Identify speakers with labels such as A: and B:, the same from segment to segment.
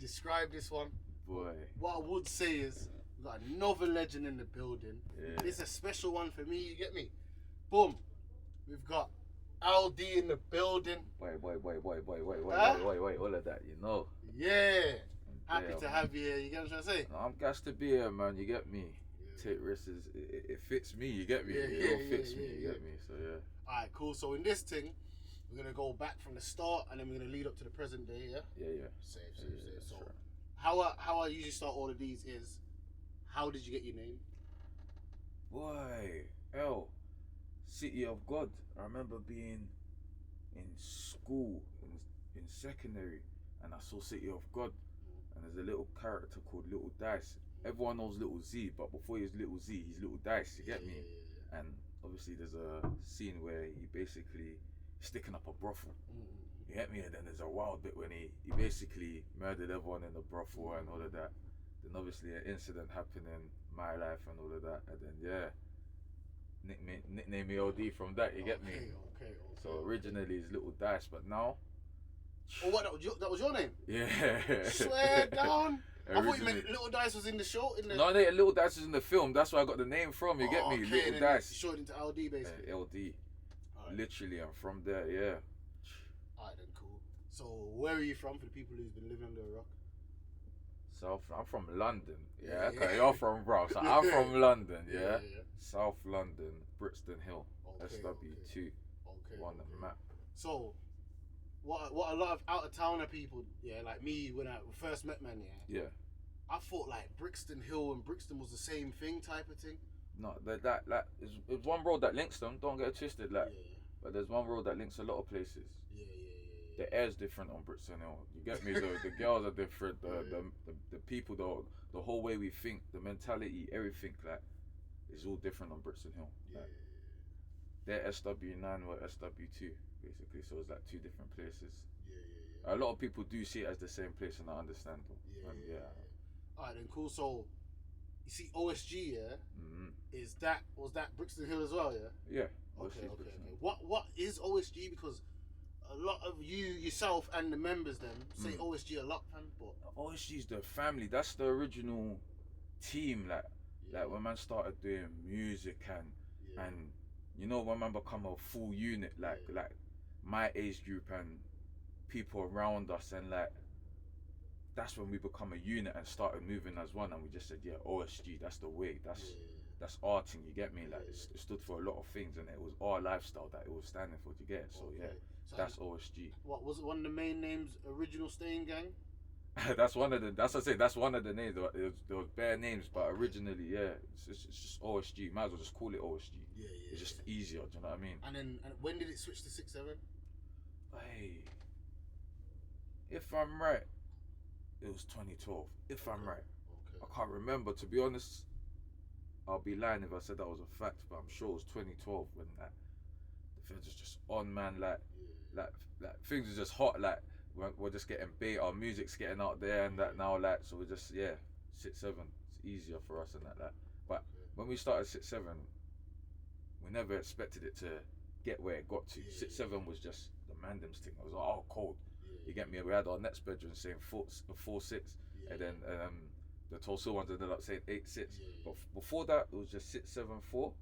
A: Describe this one.
B: Boy.
A: What I would say is we got another legend in the building.
B: Yeah.
A: This is a special one for me, you get me? Boom. We've got LD in the building.
B: Wait, all of that, you know.
A: Yeah. Happy to have you here, you get what I'm trying to say?
B: No, I'm gassed to be here, man, you get me. Yeah. Take risks, it fits me, you get me? It all fits me, you get me? So yeah.
A: Alright, cool. So in this thing, we're gonna go back from the start and then we're gonna lead up to the present day, yeah?
B: Yeah.
A: Safe. So
B: sure.
A: How I usually start all of these is, how did you get your name?
B: Boy, City of God. I remember being in school, in secondary, and I saw City of God, and there's a little character called Little Dice. Everyone knows Little Z, but before he was Little Z, he's Little Dice, you get me? And obviously there's a scene where he basically sticking up a brothel. You get me? And then there's a wild bit when he basically murdered everyone in the brothel and all of that. Then obviously an incident happened in my life and all of that. And then nickname me OD from that, you get me?
A: Okay.
B: So originally it's Little Dice, but now...
A: Oh, what? That was your name?
B: Yeah.
A: Swear down. I thought you meant Little Dice was in the show.
B: No, Little Dice is in the film. That's where I got the name from, you get me? Little Dice.
A: You shortened into LD basically.
B: LD.
A: Right.
B: Literally, I'm from there, yeah.
A: Alright then, cool. So where are you from for the people who's been living under a rock?
B: South, I'm from London, yeah. Okay, you're from Bro, so I'm from London, yeah. South London, Brixton Hill, SW2, on the map.
A: So, what a lot of out of towner people, like me when I first met man,
B: yeah.
A: I thought like Brixton Hill and Brixton was the same thing type of thing.
B: No, it's one road that links them. Don't get it twisted, but there's one road that links a lot of places. The air's different on Brixton Hill. You get me? The girls are different. The people, the whole way we think, the mentality, everything like is all different on Brixton Hill. They're SW9 or SW2 basically, so it's like two different places. A lot of people do see it as the same place, and I understand them.
A: Alright then, cool. So you see OSG, was that Brixton Hill as well, yeah?
B: Yeah.
A: Okay. What is OSG? Because a lot of you yourself and the members then say OSG a lot, fam. But
B: OSG's the family. That's the original team. Like when man started doing music and you know when man become a full unit, like my age group and people around us, and like that's when we become a unit and started moving as one, and we just said OSG, that's the way, that's our thing, you get me? Like it stood for a lot of things, and it was our lifestyle that it was standing for, you get it? So so that's OSG.
A: What was one of the main names? Original Staying Gang?
B: That's one of the. That's what I say. That's one of the names. There was bare names, but originally, it's just OSG. Might as well just call it OSG. It's just easier. Do you know what I mean?
A: And when did it switch to 6-7?
B: Hey, if I'm right, it was 2012. If I'm right, I can't remember, to be honest. I'll be lying if I said that was a fact, but I'm sure it was 2012 when the feds was just on, man. Like things are just hot. Like we're just getting bait. Our music's getting out there and that now. Like so we're just 6-7. It's easier for us and that. But when we started 6-7, we never expected it to get where it got to. 6-7 was just the Mandem's thing. It was like, cold. You get me? We had our next bedroom saying 4-6, and then the Tulsa ones ended up saying 8-6. But before that, it was just 6-7-4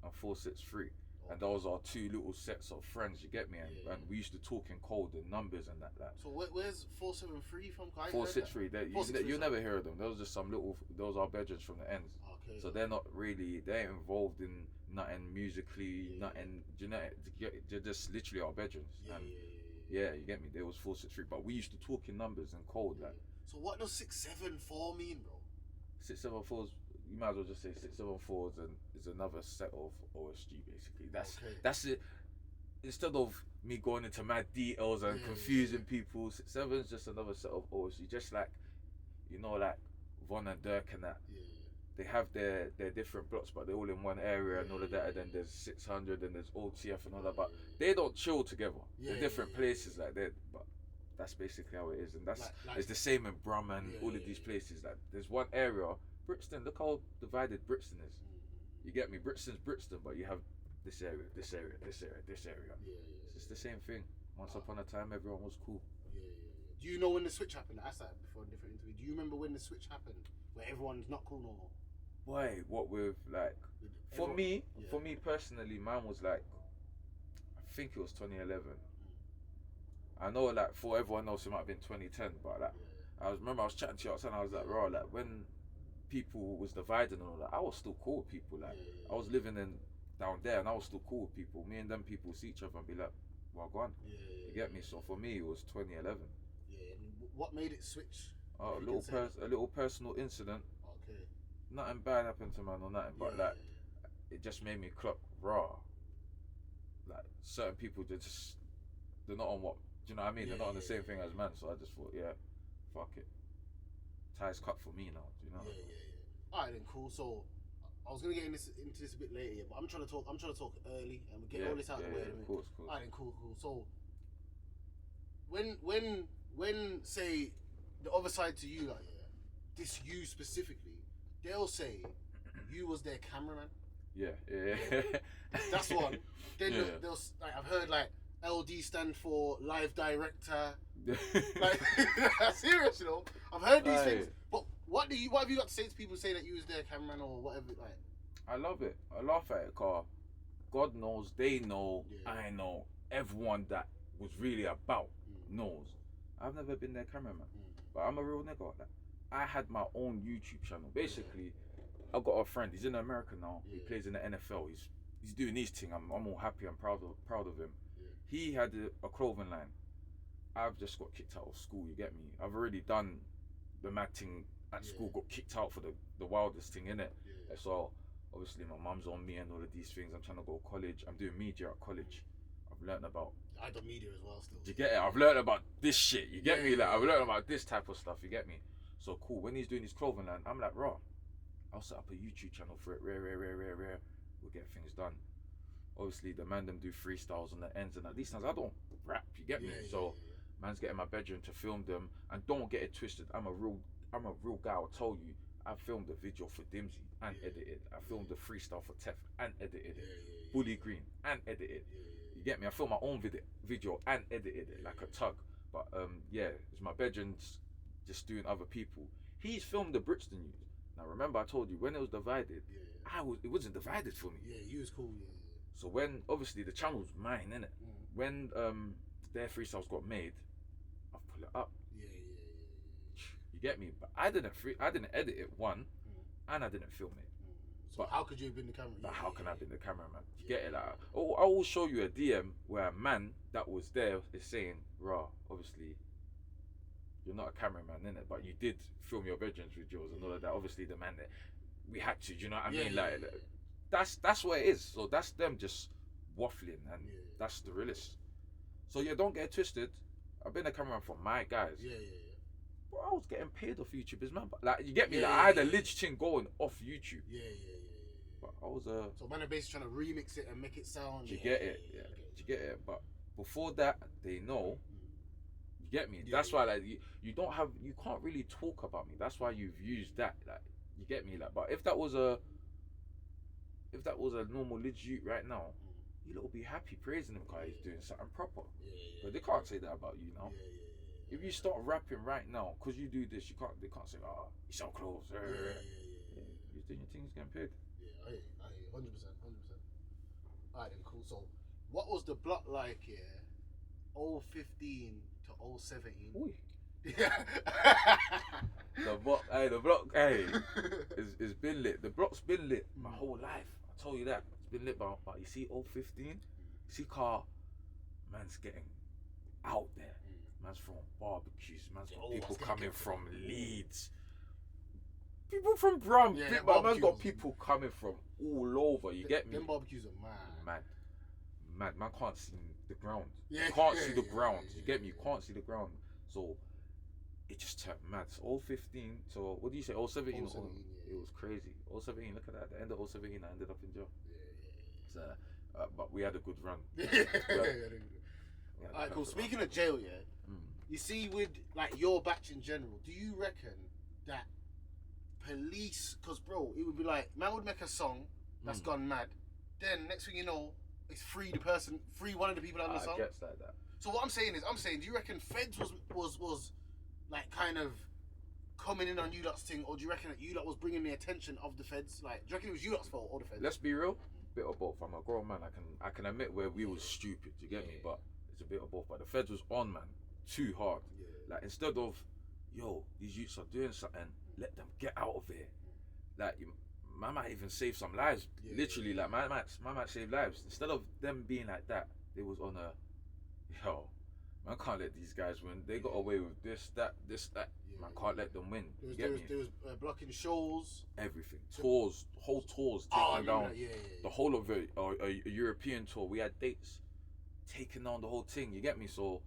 B: and 4-6-3. And those are two little sets of friends, you get me? And we used to talk in code and numbers and that.
A: So where's 4-7-3 from?
B: 4-6-3. You never hear of them. Those are just some little. Those are bedrooms from the ends.
A: Okay.
B: So they're not really. They're involved in nothing musically, nothing genetic. They're just literally our bedrooms. Yeah, you get me? There was 4-6-3, but we used to talk in numbers and code like.
A: So what does 6-7-4 mean, bro?
B: 6-7-4s. You might as well just say 6-7-4s and is another set of OSG basically. That's it. Instead of me going into mad details and confusing people, 6-7 is just another set of OSG. Just like, like Von and Dirk and that. they have their different blocks, but they're all in one area and all of that. And then there's 600 and there's OTF and all that. But they don't chill together. They're different places like that. But that's basically how it is, and that's it's the same in Brum and all of these places. Like there's one area, Brixton. Look how divided Brixton is. You get me? Brixton's Brixton, but you have this area, this area, this area, this area. It's the same thing. Once upon a time, everyone was cool.
A: Do you know when the switch happened? I asked that before in different interviews. Do you remember when the switch happened, where everyone's not cool no more?
B: Boy, what with like, for me personally, mine was like, I think it was 2011. I know like for everyone else it might have been 2010, but like I remember I was chatting to you outside and I was like, raw, like when people was dividing and all that, I was still cool with people. Like I was living in down there and I was still cool with people. Me and them people see each other and be like, well, go on. You get me? So for me it was 2011.
A: And what made it switch?
B: A little personal incident.
A: Okay.
B: Nothing bad happened to man or nothing, but like it just made me clock raw. Like certain people they're not on what, do you know what I mean? They're not on the same thing as man, so I just thought, fuck it. Ties cut for me now, do you know?
A: Alright then, cool. So I was gonna get into this a bit later, but I'm trying to talk early and we get all this out of the way.
B: Of course.
A: Alright then, cool. So when say the other side to you, like this you specifically, they'll say you was their cameraman. That's one. Then they'll like, I've heard like LD stand for live director. Like serious, you know. I've heard these things. But what have you got to say to people say that you was their cameraman or whatever? Like,
B: I love it. I laugh at it, cause God knows, they know, I know, everyone that was really about knows. I've never been their cameraman, but I'm a real nigga. Like, I had my own YouTube channel. Basically, I've got a friend. He's in America now. He plays in the NFL. He's doing his thing. I'm all happy. I'm proud of him. He had a clothing line. I've just got kicked out of school. You get me? I've already done the mad thing at school. Got kicked out for the wildest thing, innit? So obviously my mum's on me and all of these things. I'm trying to go to college. I'm doing media at college. I've learned about.
A: I done media as well still.
B: You get it? I've learned about this shit. You get me? Like I've learned about this type of stuff. You get me? So cool. When he's doing his clothing line, I'm like, raw. I'll set up a YouTube channel for it. Rare. We'll get things done. Obviously, the man them do freestyles on the ends and that. These times I don't rap. You get me? So man's getting my bedroom to film them, and don't get it twisted. I'm a real guy. I'll tell you. I filmed a video for Dimsy and edited. I filmed the freestyle for Tef and edited it. Bully Green and edited. You get me? I filmed my own video and edited it like a tug. But it's my bedroom's just doing other people. He's filmed the Brixton youth. Now remember I told you when it was divided, it wasn't divided for me.
A: You was cool.
B: So when obviously the channel's mine, innit? When their freestyles got made, I pull it up. You get me? But I didn't edit it and I didn't film it.
A: So but how could you have been the cameraman?
B: But how can I have been the cameraman? You get it? Like, I will show you a DM where a man that was there is saying, "Raw, obviously, you're not a cameraman, innit? But you did film your bedrooms videos and all of that. Obviously, the man that we had to, do you know what I mean? That's what it is. So that's them just waffling, and that's the realest. So don't get it twisted. I've been a cameraman for my guys. But I was getting paid off YouTube as man. Like you get me? I had a leg thing going off YouTube. But I was
A: So man are basically trying to remix it and make it sound.
B: Do you get it? Do you get it? But before that, they know. You get me? That's why like you can't really talk about me. That's why you've used that. Like you get me? Like, but if that was a normal legit right now, you'll be happy praising him because he's doing something proper. But they can't say that about you now. If you start rapping right now, because you do this, they can't say, you sell clothes. You're doing your things, getting paid.
A: I 100%. Alright then, cool. So, what was the block like, 015 to 017?
B: Ooh. The block, it's been lit. The block's been lit my whole life. I told you that. It's been lit, but you see 015, you see car, man's getting out there. Man's from barbecues. Man's got people coming from Leeds. People from Brum. Man's got people coming from all over. You get me?
A: Them barbecues are mad.
B: Man can't see the ground. You can't see the ground. You get me? You can't see the ground. So it just turned mad. So all 15. So what do you say? All 17.
A: All 17,
B: It was crazy. All 17. Look at that. At the end of all 17, I ended up in jail. So, but we had a good run.
A: Alright, cool. Speaking of jail, you see, with like your batch in general, do you reckon that police? Because bro, it would be like man would make a song that's gone mad, then next thing you know, it's free one of the people on the song.
B: Gets like that.
A: So what I'm saying, do you reckon Feds was like kind of coming in on you lot's thing, or do you reckon that you lot was bringing the attention of the Feds? Like, do you reckon it was you lot's fault or the Feds?
B: Let's be real, bit of both. I'm a grown man. I can admit where we was stupid. You get me? But it's a bit of both. But the Feds was on, man, too hard. Like instead of, yo, these youths are doing something, let them get out of here. Like, man might even save some lives. Literally, like man might save lives. Instead of them being like that, they was on a, yo, man can't let these guys win. They got away with this, that. Man can't let them win.
A: There was blocking shows.
B: Everything. Tours, whole tours taking down. The whole of a European tour. We had dates taking down the whole thing. You get me? So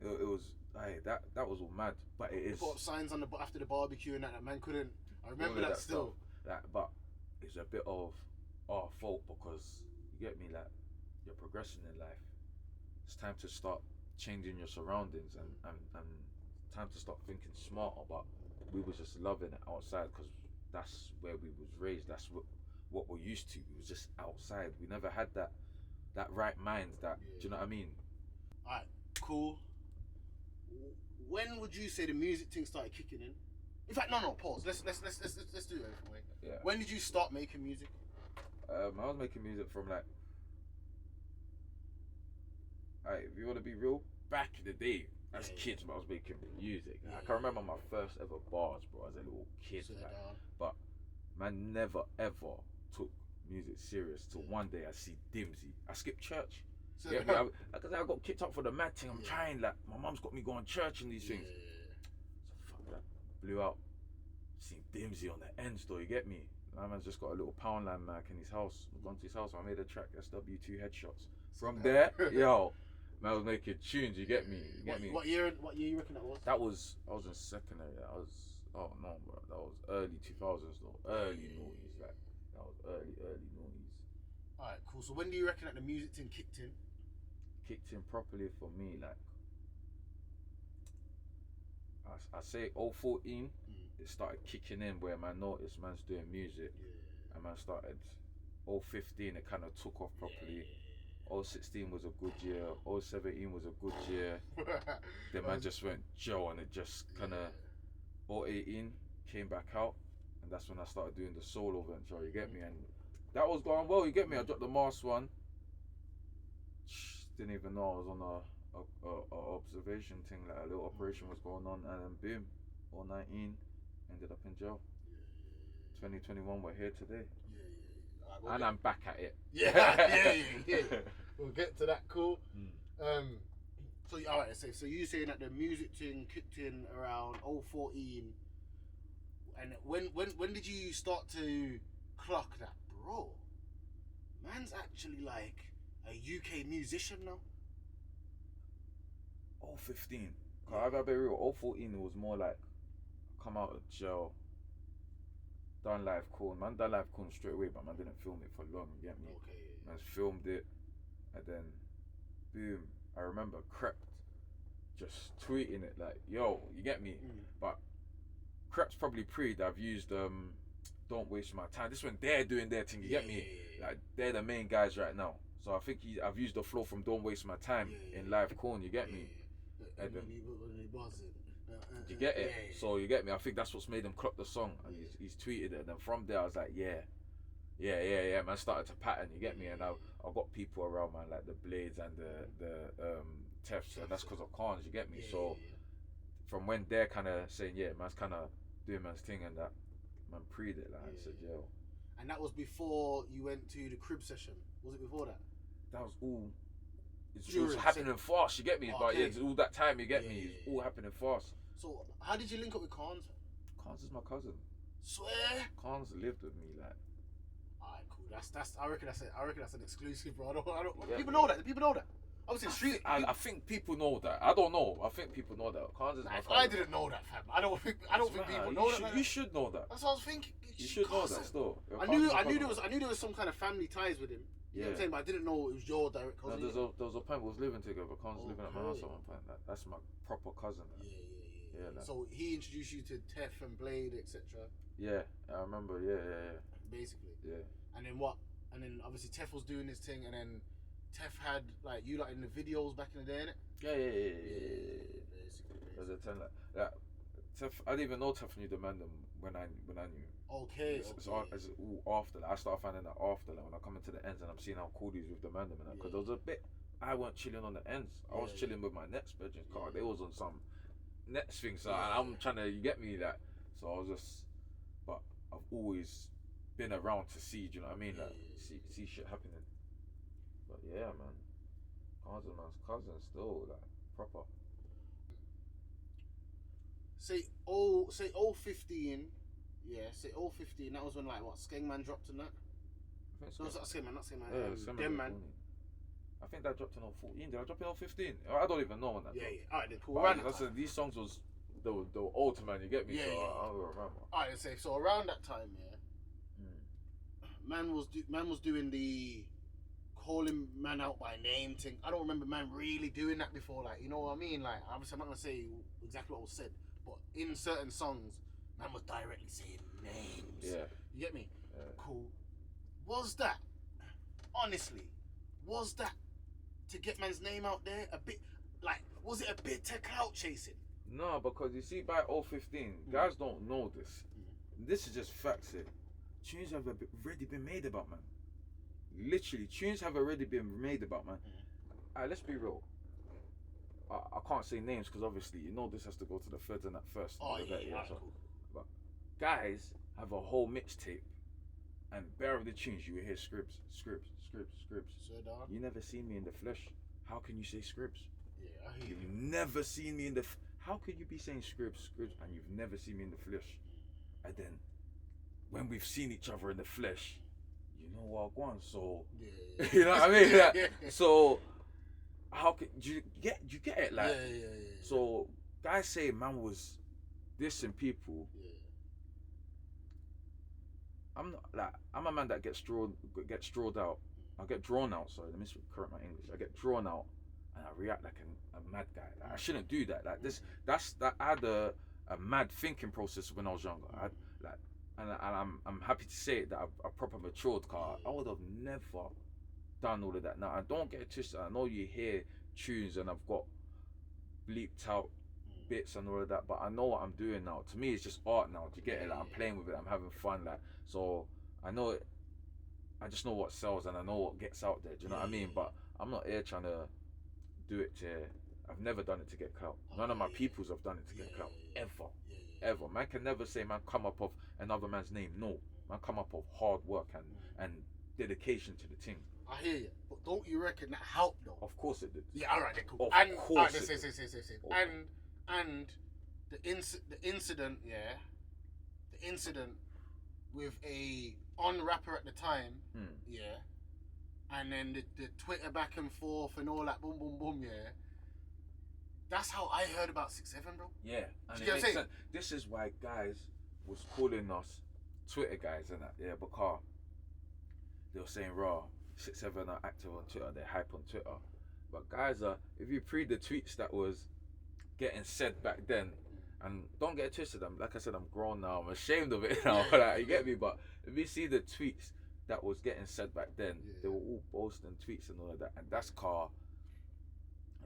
B: it was that was all mad. But it is.
A: Put up signs on after the barbecue and that man couldn't. I remember that still.
B: But it's a bit of our fault because you get me. Like you're progressing in life. It's time to start changing your surroundings and time to stop thinking smarter. But we was just loving it outside because that's where we was raised. That's what we're used to. We was just outside. We never had that right mind. Do you know what I mean?
A: Alright, cool. When would you say the music thing started kicking in? In fact, no, pause. Let's do it a different way.
B: Yeah.
A: When did you start making music?
B: I was making music from like. Alright, if you want to be real, back in the day, as kids, I was making music. I can remember my first ever bars, bro, as a little kid. But man never ever took music serious till one day I see Dimsy. I skipped church. Because I got kicked up for the mad thing. I'm trying, like, my mum's got me going to church and these things. So fuck that. Blew out. Seen Dimsy on the end store, you get me? My man's just got a little pound line mic in his house. I've gone to his house, I made a track, SW2 Headshots. From there, yo, man, I was making tunes, you get me?
A: What year you reckon that was?
B: I was in secondary. Oh no, bro. That was early 2000s though. Early noughties, like. That was early noughties.
A: Alright, cool. So when do you reckon that the music thing kicked in?
B: Kicked in properly for me, like. I say 014, it started kicking in where man noticed man's doing music. And man started 015, it kind of took off properly. 016 was a good year. 017 was a good year. Then man just went Joe and it just kind of 018 came back out, and that's when I started doing the solo venture. You get me? And that was going well. You get me? I dropped the Mars one. Didn't even know I was on a observation thing, like a little operation was going on, and then boom, 019 ended up in jail. 2021, we're here today. And I'm back at it.
A: We'll get to that. Cool. So alright, so you saying that the music thing kicked in around 014, and when did you start to clock that, bro? Man's actually like a UK musician now.
B: 015. I gotta be real. 014 it was more like come out of jail. Done live corn. Man done live corn straight away, but man didn't film it for long, you get me? Man filmed it, and then boom, I remember Crept just tweeting it like, yo, you get me? But Crept's probably pre I've used Don't Waste My Time. This when they're doing their thing, you get me? Like they're the main guys right now. So I think I've used the flow from Don't Waste My Time in live corn, you get me? And then, you get it? So you get me? I think that's what's made him clock the song, and he's tweeted it. And then from there, I was like, yeah. Man, started to pattern. You get me? And I got people around, man, like the Blades and the Tefs, and that's because of Khans. You get me? So from when they're kind of saying, yeah, man's kind of doing man's thing, and that man preed it, like I said, yo.
A: And that was before you went to the crib session. Was it before that?
B: That was all. It was happening fast. You get me? But yeah, all that time. You get me? It's all happening fast.
A: So how did you link up with Khans?
B: Khans is my cousin.
A: Swear.
B: Khans lived with me, like.
A: Alright, cool. That's. I reckon that's an exclusive, bro. I don't. People know that. Obviously, street.
B: I think people know that. I don't know. I think people know that.
A: I didn't know that, fam. I don't think people know that.
B: You should know that.
A: That's what I was thinking.
B: You should know that still.
A: I knew there was some kind of family ties with him. You know what I'm saying? But I didn't know it was your direct cousin.
B: No, there was a point we was living together. Khan's living at my house at one point. That's my proper cousin.
A: Yeah. So he introduced you to Tef and Blade, etc.
B: Yeah, I remember. Yeah.
A: Basically.
B: Yeah.
A: And then what? And then obviously Tef was doing his thing, and then Tef had like you like in the videos back in the day, innit?
B: Yeah. Basically. There's a ten like Tef. I didn't even know Tef knew the man when I knew.
A: Okay.
B: It's all after that. I started finding that after that when I come into the ends and I'm seeing how cool these with the man and that. Because there was a bit. I weren't chilling on the ends. I was chilling with my next bedroom car. They was on some next thing, so I'm trying to get me that. So I was just, but I've always been around to see. Do you know what I mean? Like see shit happening. But yeah, man, Khan's man's cousin still like proper.
A: Say 015. Yeah, say 015. That was when like what Skengman dropped and that.
B: I think
A: No, it's not Skengman.
B: Yeah,
A: Dem Man.
B: I think that dropped in 014. Did I drop in 015? I don't even know when that dropped.
A: Yeah. Alright, then cool.
B: But I said these songs they were old to man. You get me?
A: Yeah,
B: so
A: yeah.
B: I don't remember.
A: Alright, so around that time, man was doing the calling man out by name thing. I don't remember man really doing that before. Like, you know what I mean? Like, obviously I'm not gonna say exactly what was said, but in certain songs, man was directly saying names.
B: Yeah.
A: You get me?
B: Yeah.
A: Cool. Was that, honestly, to get man's name out there a bit, like, was it a bit of clout chasing?
B: No, because you see, by 015, guys don't know this. This is just facts here. Tunes have already been made about man. Literally, tunes have already been made about man. Alright, let's be real. I can't say names because obviously you know this has to go to the feds and that first.
A: Oh yeah,
B: so,
A: cool.
B: But guys have a whole mixtape, and bare of the tunes you will hear scripts. You never seen me in the flesh. How can you say scripts?
A: Yeah, I hear you.
B: You've never seen me in the. How could you be saying scripts, and you've never seen me in the flesh? And then, when we've seen each other in the flesh, you know what I want. So, you know what I mean. Like, so, how could you get it? Like, so guys say man was dissing people. I'm a man that gets drawn out. I get drawn out. Sorry, let me correct my English. I get drawn out, and I react like a mad guy. Like, I shouldn't do that. Like this, I had a mad thinking process when I was younger. I'm happy to say that I proper matured. Car, I would have never done all of that. Now I don't get it twisted. I know you hear tunes and I've got bleeped out bits and all of that, but I know what I'm doing now. To me, it's just art now. Do you get it? Like, I'm playing with it. I'm having fun. Like, so I know it. I just know what sells and I know what gets out there. Do you know what I mean? But I'm not here trying to do it to. I've never done it to get clout. None of my peoples have done it to get clout ever. Man can never say man come up of another man's name. No, man come up of hard work and dedication to the thing.
A: I hear you, but don't you reckon that helped though?
B: Of course it did.
A: Yeah, all right, then cool.
B: Of course it did.
A: And the incident, the incident with a rapper at the time, and then the Twitter back and forth and all that, boom, boom, boom, That's how I heard about 6'7", bro.
B: Yeah, and it makes sense. This is why guys was calling us Twitter guys and that, because they were saying, raw, 6'7" are active on Twitter, they're hype on Twitter. But guys are, if you pre the tweets that was getting said back then, and don't get it twisted, like I said, I'm grown now, I'm ashamed of it now, like, you get me? But if you see the tweets that was getting said back then, they were all boasting tweets and all of that, and that's car.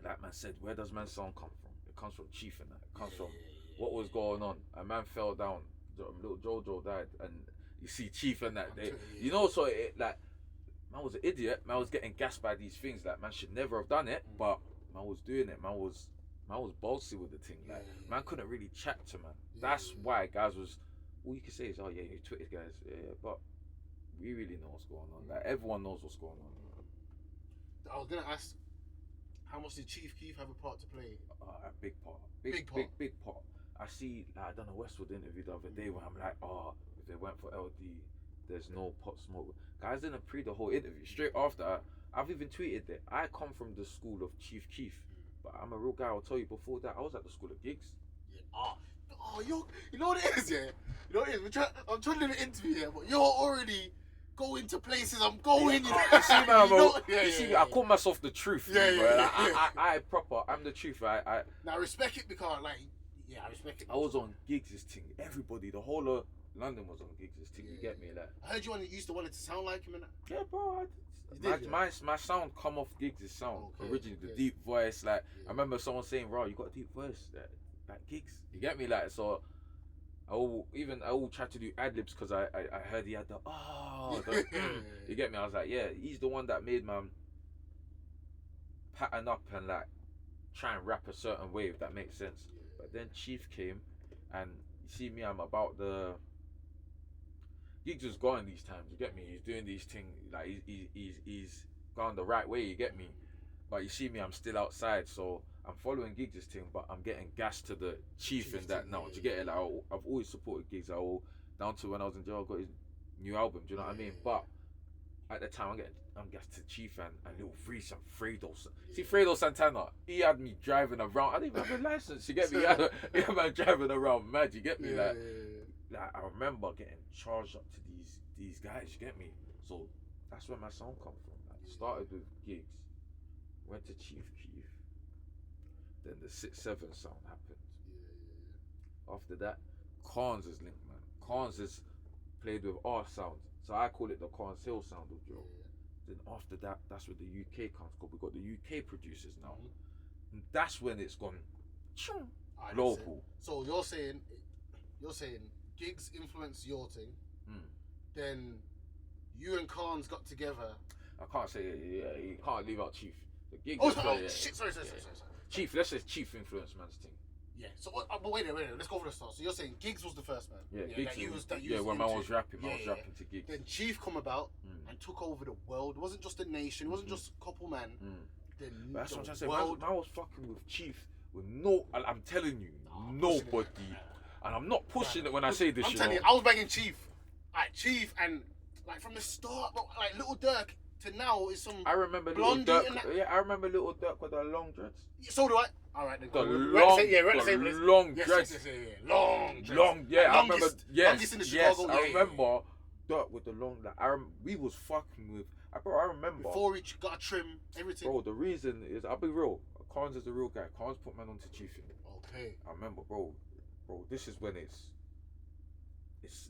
B: That man said, where does man's song come from? It comes from Chief and that. It comes from what was going on. A man fell down, little Jojo died, and you see Chief and that. You know, so it, like, man was an idiot. Man was getting gassed by these things. Like, man should never have done it, but man was doing it. Man was bossy with the thing. Like, man couldn't really chat to man. That's why guys was, all you can say is, oh yeah, you Twitter guys, but we really know what's going on. Like, everyone knows what's going on.
A: I was gonna ask, how much did Chief Keef have a part to play?
B: A big part. Big part. I see, like, I done a Westwood interview the other day where I'm like, oh, if they went for LD, there's no pot smoke. Guys didn't pre the whole interview. Straight after, I've even tweeted that I come from the school of Chief Keef, but I'm a real guy. I'll tell you before that I was at the school of gigs.
A: Yeah. You know what it is, yeah? You know what it is? I'm trying to do an interview here, but you're already going to places I'm going.
B: You see, man, bro.
A: You
B: see,
A: yeah.
B: I call myself the truth.
A: Yeah,
B: bro.
A: yeah,
B: I proper. I'm the truth.
A: Now respect it because, like, yeah, I respect it.
B: I was on gigs' thing. Everybody, the whole of London was on gigs' thing. You get me, like.
A: I heard you used to want it to sound like him and that.
B: Yeah, bro. My sound come off gigs' sound.
A: Okay,
B: Originally, the deep voice. Like, I remember someone saying, "Bro, you got a deep voice." Like gigs. You get me, like so. I will try to do ad libs because I heard he had the you get me. I was like, yeah, he's the one that made man pattern up and like try and rap a certain way, if that makes sense. But then Chief came, and you see me, I'm about the gigs was going these times. You get me? He's doing these things like he's gone the right way. You get me? But you see me, I'm still outside, so I'm following Giggs' thing, but I'm getting gas to the Chief in that now. Do you get it? Like, I've always supported Giggs. Down to when I was in jail, I got his new album. Do you know what I mean? But at the time, I'm gas to Chief and little Freeze and Fredo. See, Fredo Santana, he had me driving around. I didn't even have a license. You get me? He had me driving around mad. You get me? Like I remember getting charged up to these guys. You get me? So that's where my sound come from. Like, started with Giggs. Went to Chief Keef, then the 6-7 sound happened. After that, Carnes is linked, man. Carnes is played with our sound, so I call it the Carnes Hill sound of Joe. Then after that, that's where the UK comes, because we got the UK producers now. And that's when it's gone global.
A: So you're saying Giggs influenced your thing, then you and Carnes got together.
B: I can't say you can't leave out Chief.
A: Shit! Sorry.
B: Chief, let's say Chief influence man's thing.
A: Yeah. So, but wait a minute. Let's go for the start. So you're saying Giggs was the first man?
B: Yeah, Giggs. When I was rapping, I was rapping to Giggs.
A: Then Chief come about and took over the world. It wasn't just a nation. It wasn't just a couple man. Then
B: but that's what I'm trying to say. I was fucking with Chief with I'm telling you, nobody. And I'm not pushing it when I say this.
A: I'm telling you, I was banging Chief, Chief, and like from the start, like Little Durk. To now is some.
B: I remember Little Durk. Yeah, I remember Little Durk with the long dreads.
A: So do I. All right, then.
B: Long dreads. Long. Yeah, I remember. Yes, I remember Durk with the long. Like, we was fucking with. Bro, I remember.
A: Before he got a trim, everything.
B: Bro, the reason is, I'll be real. Carnes is the real guy. Carnes put man onto Chief.
A: Okay.
B: I remember, bro. This is when it's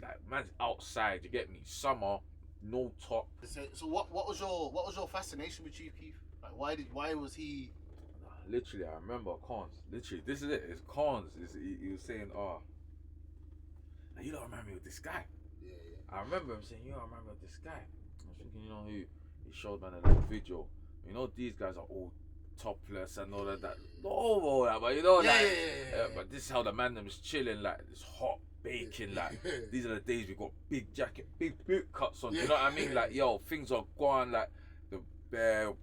B: like man's outside. You get me? Summer. No top.
A: So what was your fascination with Chief Keef? Like why was he?
B: Literally, I remember Carnes. Literally, this is it. It's Carnes. He was saying, you don't remember me with this guy.
A: Yeah.
B: I remember him saying, you don't remember with this guy. I was thinking, you know who? He showed man a little video. You know these guys are all topless and all that. No, but you know but this is how the man them is chilling, like this hot. Baking, like these are the days we got big jacket, big boot cuts on. You know what I mean? Like, yo, things are gone, like the bare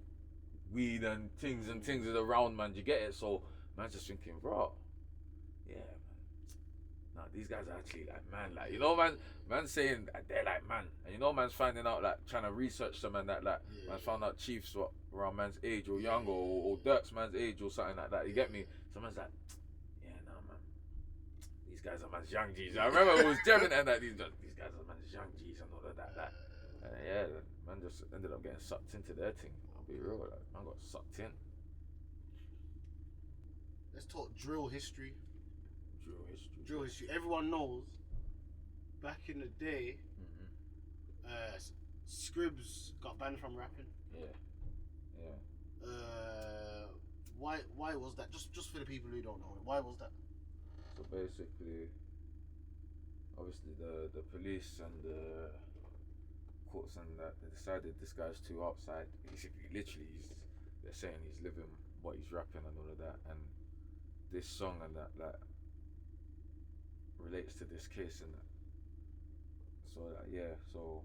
B: weed and things is around, man. You get it? So man's just thinking, bro, yeah, man. Nah, these guys are actually like man, like, you know, man's saying that they're like man, and you know, man's finding out, like trying to research them and that, like man found out Chiefs were around man's age or younger, or Dirk's man's age or something like that. You get me? So man's like, guys are man's young G's. I remember it was German and that these guys are man's young G's and all of that. Man just ended up getting sucked into their thing. I'll be real, like, man got sucked in.
A: Let's talk drill history. Everyone knows back in the day, Scribs got banned from rapping.
B: Yeah.
A: Why was that? Just for the people who don't know, why was that?
B: So basically, obviously the police and the courts and that, they decided this guy's too outside. Literally, they're saying he's living what he's rapping and all of that, and this song and that like relates to this case and that. So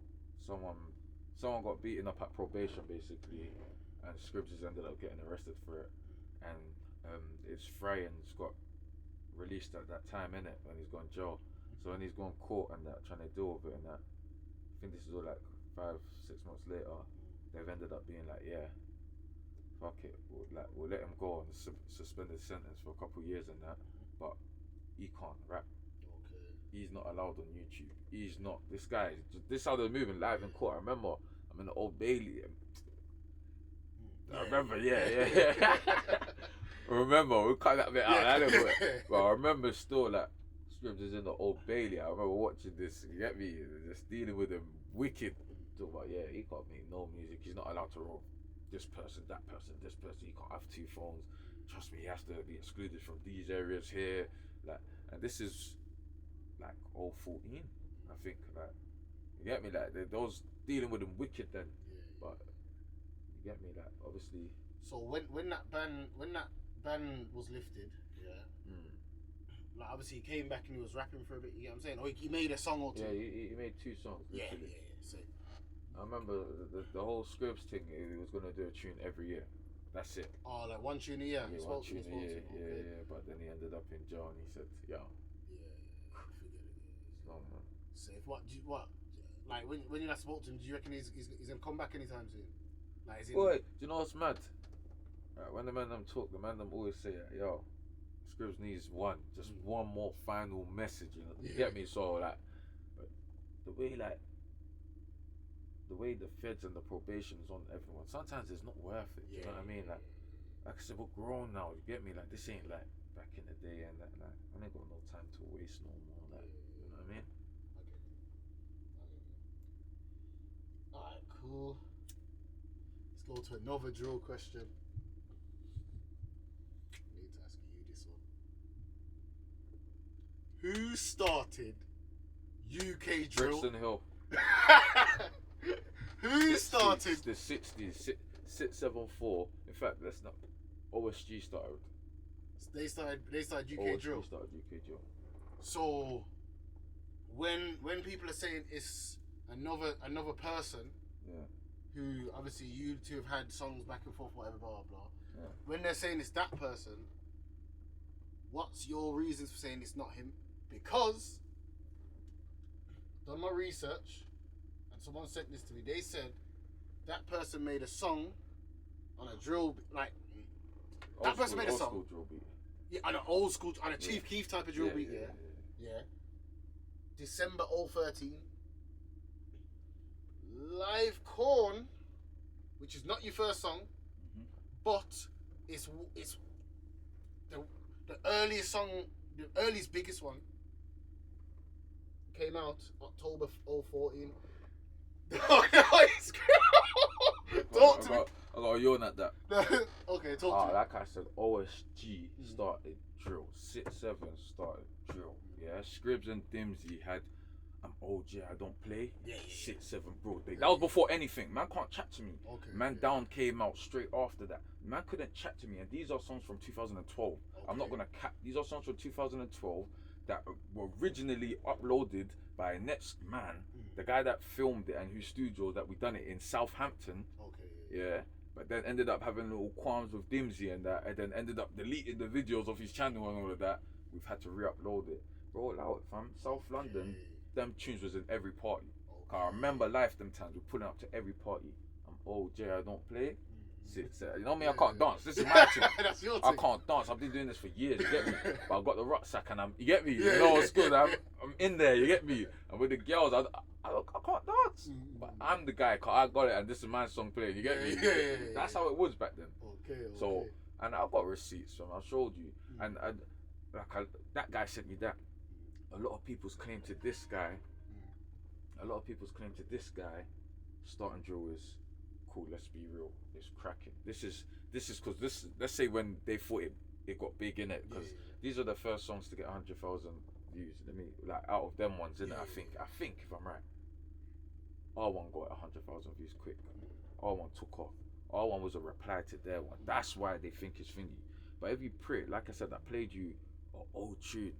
B: someone got beaten up at probation basically, and Scribs has ended up getting arrested for it, and it's Fryan's got released at that time, innit, when he's gone jail. So when he's gone court and that, trying to deal with it and that, think this is all like 5-6 months later. They've ended up being like, yeah, fuck it, we'll let him go on suspended sentence for a couple of years and that, but he can't rap.
A: Okay.
B: He's not allowed on YouTube. He's not. This guy. This how they're moving live in court. I remember I'm in the Old Bailey. I remember, yeah. I remember we cut that bit out. But I remember still like Scribs is in the Old Bailey. I remember watching this. You get me? Just dealing with him wicked. Talk about he can't make no music. He's not allowed to roll this person, that person, this person. He can't have 2 phones. Trust me, he has to be excluded from these areas here. Like, and this is like 014, I think. Like, you get me? Like those dealing with him wicked then. But you get me? Like, obviously.
A: So when that ban was lifted, like obviously he came back and he was rapping for a bit. You know what I'm saying? Or he made a song or two.
B: Yeah, he made 2 songs. Literally.
A: Yeah. So,
B: I remember the whole Scribs thing. He was gonna do a tune every year. That's it.
A: Oh, like 1 tune a year.
B: Yeah, 1 tune a year. Yeah. But then he ended up in jail and he said, "Yo,
A: forget it.
B: it's long, man."
A: So if like when you last spoke to him, do you reckon he's gonna come back anytime soon? Like, is he?
B: Boy, do you know what's mad? Right, when the man them talk, the man them always say, "Yo, Scribs needs one more final message." You get me? So like, but the way the feds and the probation's on everyone, sometimes it's not worth it. You know what I mean? Like I said, we're grown now. You get me? Like this ain't like back in the day, and that. Like I ain't got no time to waste no more. Like you know what I mean?
A: Alright, cool. Let's go to another drill question. I need to ask you this one. Who started UK drill?
B: Brixton Hill.
A: Who started
B: the 60s? 674. In fact, that's not. OSG started.
A: They started UK
B: OSG
A: drill.
B: started UK drill.
A: So when people are saying it's another person, who obviously you two have had songs back and forth, whatever, blah blah blah.
B: Yeah.
A: When they're saying it's that person, what's your reasons for saying it's not him? Because I've done my research, and someone sent this to me. They said that person made a song on a drill, like that person made a song.
B: Old school drill beat.
A: Yeah, on an old school, on a Chief Keef type of drill beat. Yeah. December 013. Live Corn, which is not your first song, but it's the earliest song, the earliest biggest one. Came out October 014. Talk to me.
B: I got a yawn at that.
A: Okay, talk to me.
B: Like I said, OSG started drill. 6-7 started drill. Yeah, Scribs and Dimsy had OJ, I don't play. 6-7, bro. That was before anything. Man can't chat to me. Down came out straight after that. Man couldn't chat to me, and these are songs from 2012. I'm not gonna cap. These are songs from 2012 that were originally uploaded by next man, the guy that filmed it and whose studio that we done it in Southampton. Yeah. But then ended up having little qualms with Dimsy and that, and then ended up deleting the videos of his channel and all of that. We've had to re-upload it. Bro, allow it, fam. South London, them tunes was in every party. I remember life them times, we're pulling up to every party. I'm OJ, I don't play. You know me, I can't dance. This is my thing.
A: That's your
B: I can't dance. I've been doing this for years, you get me? But I've got the rucksack and you get me? You know what's good? I'm in there, you get me? And with the girls, I can't dance. But I'm the guy, I got it and this is my song playing, you get me? That's how it was back then. So, and I've got receipts, so I showed you. And that guy sent me that. A lot of people's claim to this guy, starting drill is cool, let's be real, it's cracking. This is because let's say when they thought it got big in it, because these are the first songs to get 100,000 views. Like out of them ones, innit? I think if I'm right, R1 got 100,000 views quick. R1 took off. R1 was a reply to their one. That's why they think it's thingy. But if you pray, like I said, I played you an old tune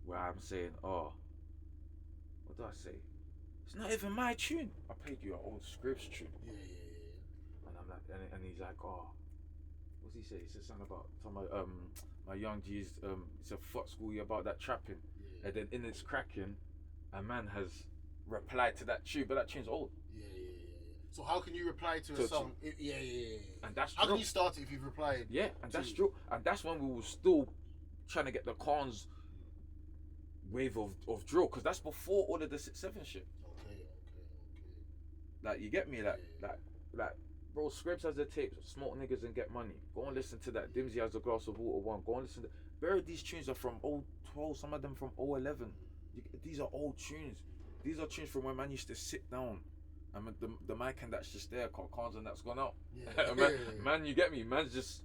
B: where I'm saying, what do I say? It's not even my tune. I played you an old Scribs tune. And I'm like, and he's like, what's he say? He said something about my young G's. It's a fuck school about that trapping, and then in its cracking, a man has reply to that tune, but that tune's old.
A: Yeah. So how can you reply to a song? Yeah.
B: And that's
A: how
B: drill.
A: can you start it if you've replied?
B: Yeah, and that's drill. And that's when we were still trying to get the Khan's wave of drill, because that's before all of the 6-7 shit.
A: Okay.
B: Like, you get me? Like, bro, Scrapes has the tapes, Smoke Niggas and Get Money. Go and listen to that. Dimsy Has a Glass of Water 1. Go and listen to. Very these tunes are from 012, some of them from 011. These are old tunes. These are tunes from when man used to sit down. I mean, the mic and that's just there, Khan's and that's gone out.
A: Yeah.
B: man, you get me? Man just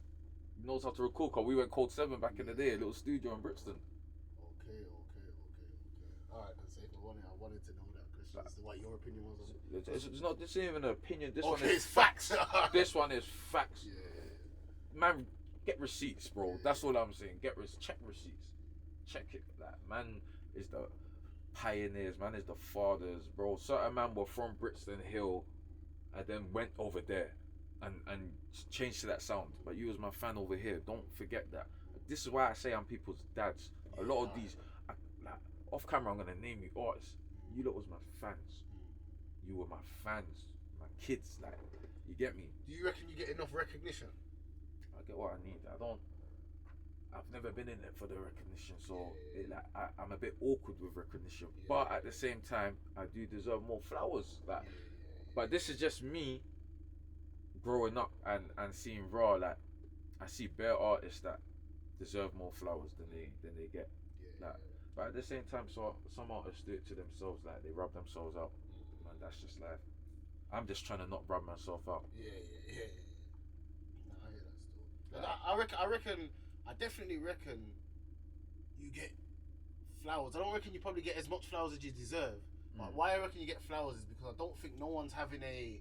B: knows how to record, cause we went Cold 7 back in the day, a little studio in Brixton.
A: Okay. Alright, then say I wanted to know that question. What your opinion was on it?
B: It's not, this ain't even an opinion, this one
A: is
B: is facts. This one is facts.
A: Yeah.
B: Man, get receipts, bro. That's all I'm saying. Check receipts. Check it. Like, man is the pioneers, man is the fathers, bro. Certain man were from Brixton Hill and then went over there and changed to that sound. But you was my fan over here. Don't forget that. This is why I say I'm people's dads. A lot of these, like, off camera, I'm gonna name you artists. You lot was my fans. You were my fans, my kids. Like, you get me?
A: Do you reckon you get enough recognition?
B: I get what I need. I've never been in it for the recognition, so I'm a bit awkward with recognition. But at the same time, I do deserve more flowers. Like, but this is just me growing up and seeing raw. Like, I see bare artists that deserve more flowers than they get. Like, but at the same time, so some artists do it to themselves. Like, they rub themselves out. Man, that's just life. I'm just trying to not rub myself out.
A: Yeah. No, I hear that still. But I definitely reckon you get flowers. I don't reckon you probably get as much flowers as you deserve. But why I reckon you get flowers is because I don't think no one's having a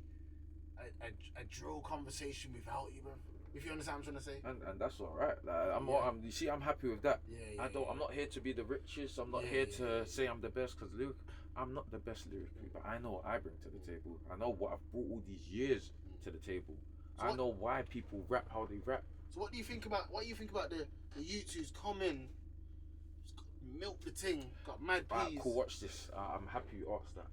A: drill conversation without you, bro. If you understand what I'm trying to say. And
B: that's all right. Like, you see, I'm happy with that. I'm not here to be the richest. I'm not here to say I'm the best, because I'm not the best lyrically, but I know what I bring to the table. I know what I've brought all these years to the table. So I know why people rap how they rap.
A: So what do you think about the youths who's come in, milk the ting, got mad peas?
B: Alright, cool, watch this. I'm happy you asked that.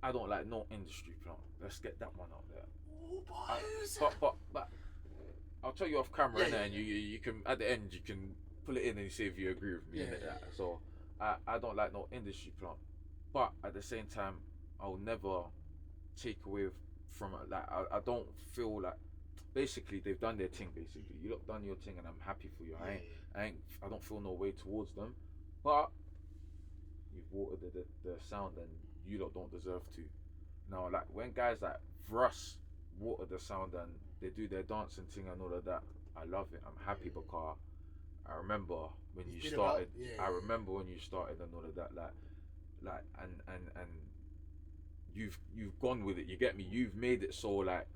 B: I don't like no industry plant. Let's get that one out there.
A: Oh, boys.
B: But I'll tell you off camera, and you can, at the end, you can pull it in and you see if you agree with me. So I don't like no industry plant, but at the same time, I'll never take away from it. Like, I don't feel like, basically they've done their thing. Basically, you lot done your thing, and I'm happy for you. I don't feel no way towards them, but you've watered the sound, and you lot don't deserve to. Now, like, when guys like Russ water the sound and they do their dancing thing and all of that, I love it. I'm happy because I remember when you started. I remember when you started and all of that. Like, and you've gone with it. You get me? You've made it so, like,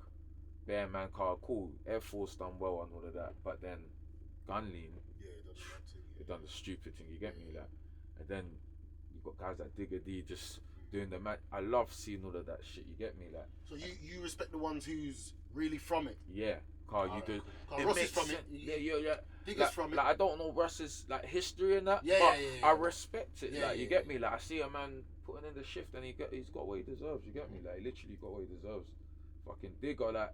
B: bare man car cool. Air Force done well and all of that, but then Gunlean, they done the stupid thing. You get me? Like, and then you got guys like Digger D just doing the man. I love seeing all of that shit. You get me? Like,
A: so you respect the ones who's really from it.
B: Yeah, car you do.
A: Russ is from it.
B: Yeah.
A: Digger's from it.
B: Like, I don't know Russ's like history and that, I respect it. You get me? Like, I see a man putting in the shift and he's got what he deserves. You get me? Like, he literally got what he deserves. Fucking Digger, like,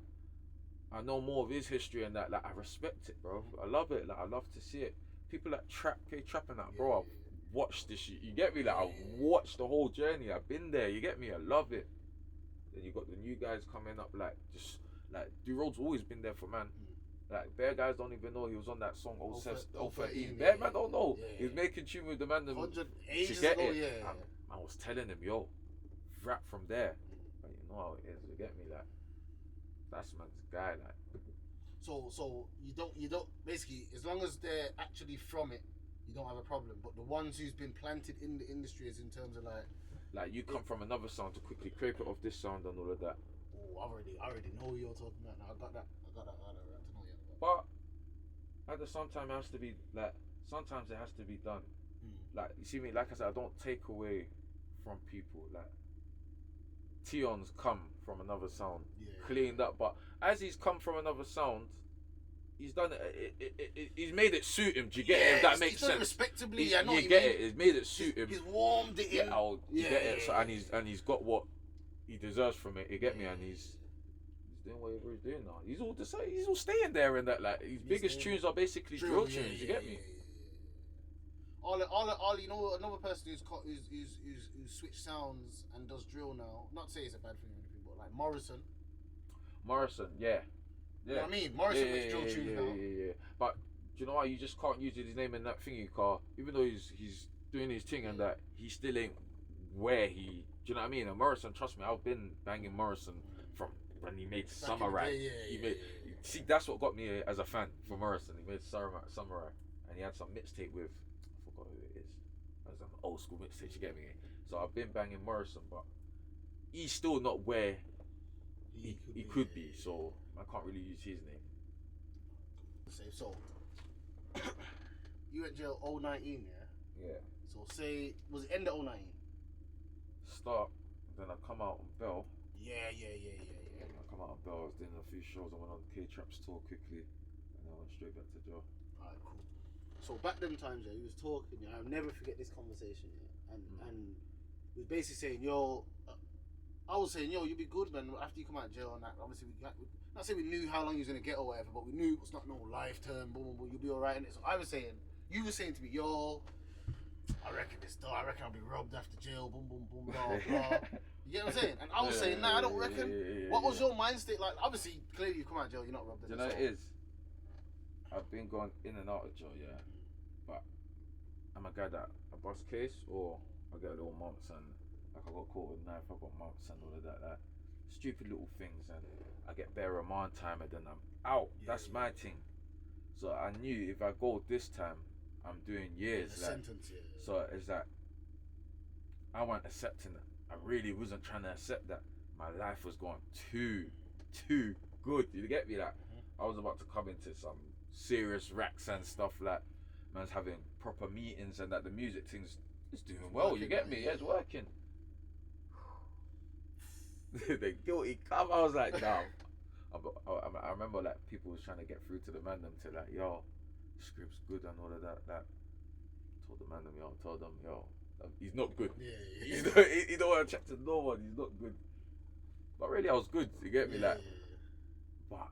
B: I know more of his history and that. Like, I respect it, bro. I love it. Like, I love to see it. People like trapping that, bro. I've watched this shit. You get me? Like, I've watched the whole journey. I've been there. You get me? I love it. Then you got the new guys coming up. Like, just like D-Road's always been there for man. Like, bare guys don't even know he was on that song 013. Bare man don't know. He was making tune with the man to get it. I was telling him, yo, rap from there. But you know how it is. You get me? Like, that's man's guy. Like,
A: so you don't basically, as long as they're actually from it, you don't have a problem. But the ones who's been planted in the industry is in terms of like
B: you come from another sound to quickly scrape it off this sound and all of that.
A: Oh, I already know what you're talking about. Now I got that.
B: But at the same time, it has to be like, sometimes it has to be done. Like, you see me, like I said, I don't take away from people. Like, Tion's come from another sound, cleaned up. But as he's come from another sound, he's done it. He's made it suit him. Do you get it? If that makes
A: he's done
B: sense.
A: it respectably.
B: He's,
A: I know
B: you
A: what you
B: get
A: mean.
B: it. He's made it suit him.
A: He's warmed it in.
B: You get it. So, and he's got what he deserves from it. You get me? And he's doing whatever he's doing now. He's all staying there in that. Like his biggest tunes are basically drill tunes. You get me?
A: All, you know, another person who's switched sounds and does drill now. Not to say it's a bad thing or anything, but like Morrison, yeah. You know what I mean? Morrison makes drill tunes now.
B: Yeah. But do you know what? You just can't use his name in that thingy car. Even though he's doing his thing and that, he still ain't where he. Do you know what I mean? And Morrison, trust me, I've been banging Morrison from when he made Samurai. See, that's what got me as a fan for Morrison. He made Samurai, and he had some mixtape with. I forgot who it is. It was an old school mixtape. You get me? So I've been banging Morrison, but he's still not where he could be. So I can't really use his name.
A: So you went jail 019, yeah?
B: Yeah.
A: So say, was it end of 019?
B: Start, then I come out on bail.
A: Yeah.
B: I come out on bail, I was doing a few shows, I went on K-Trap's tour quickly, and then I went straight back to jail.
A: Alright, cool. So back them times, yeah, he was talking, yeah, I'll never forget this conversation, yeah, and he was basically saying, yo, I was saying, yo, you'll be good, man, after you come out of jail and that. Obviously, not saying we knew how long he was going to get or whatever, but we knew it's not no life term, boom, you'll be alright in it. So I was saying, you were saying to me, yo, I reckon I'll be robbed after jail, boom, blah, blah. You get what I'm saying? And I was saying, nah, I don't reckon. What was your mind state like? Obviously, clearly you come out of jail, you're not robbed.
B: You know, it is. I've been going in and out of jail, yeah. But I'm a guy that I bust case or I get little months and like I got caught with a knife, I got months and all of that. Like, stupid little things and I get bare remand time and then I'm out. That's my thing. So I knew if I go this time, I'm doing years.
A: Like, sentence, yeah.
B: So it's like I wasn't accepting it. I really wasn't trying to accept that. My life was going too good. You get me? Like I was about to come into some serious racks and stuff. Like man's having proper meetings and that the music thing's is doing well. Working, you get me? Yeah, it's working. The guilty come. I was like, damn. I remember like people was trying to get through to the man them to like, yo, the script's good and all of that. That told the man them, yo, he's not good. Yeah. He don't want to chat to no one. He's not good. But really, I was good. You get me? Like, but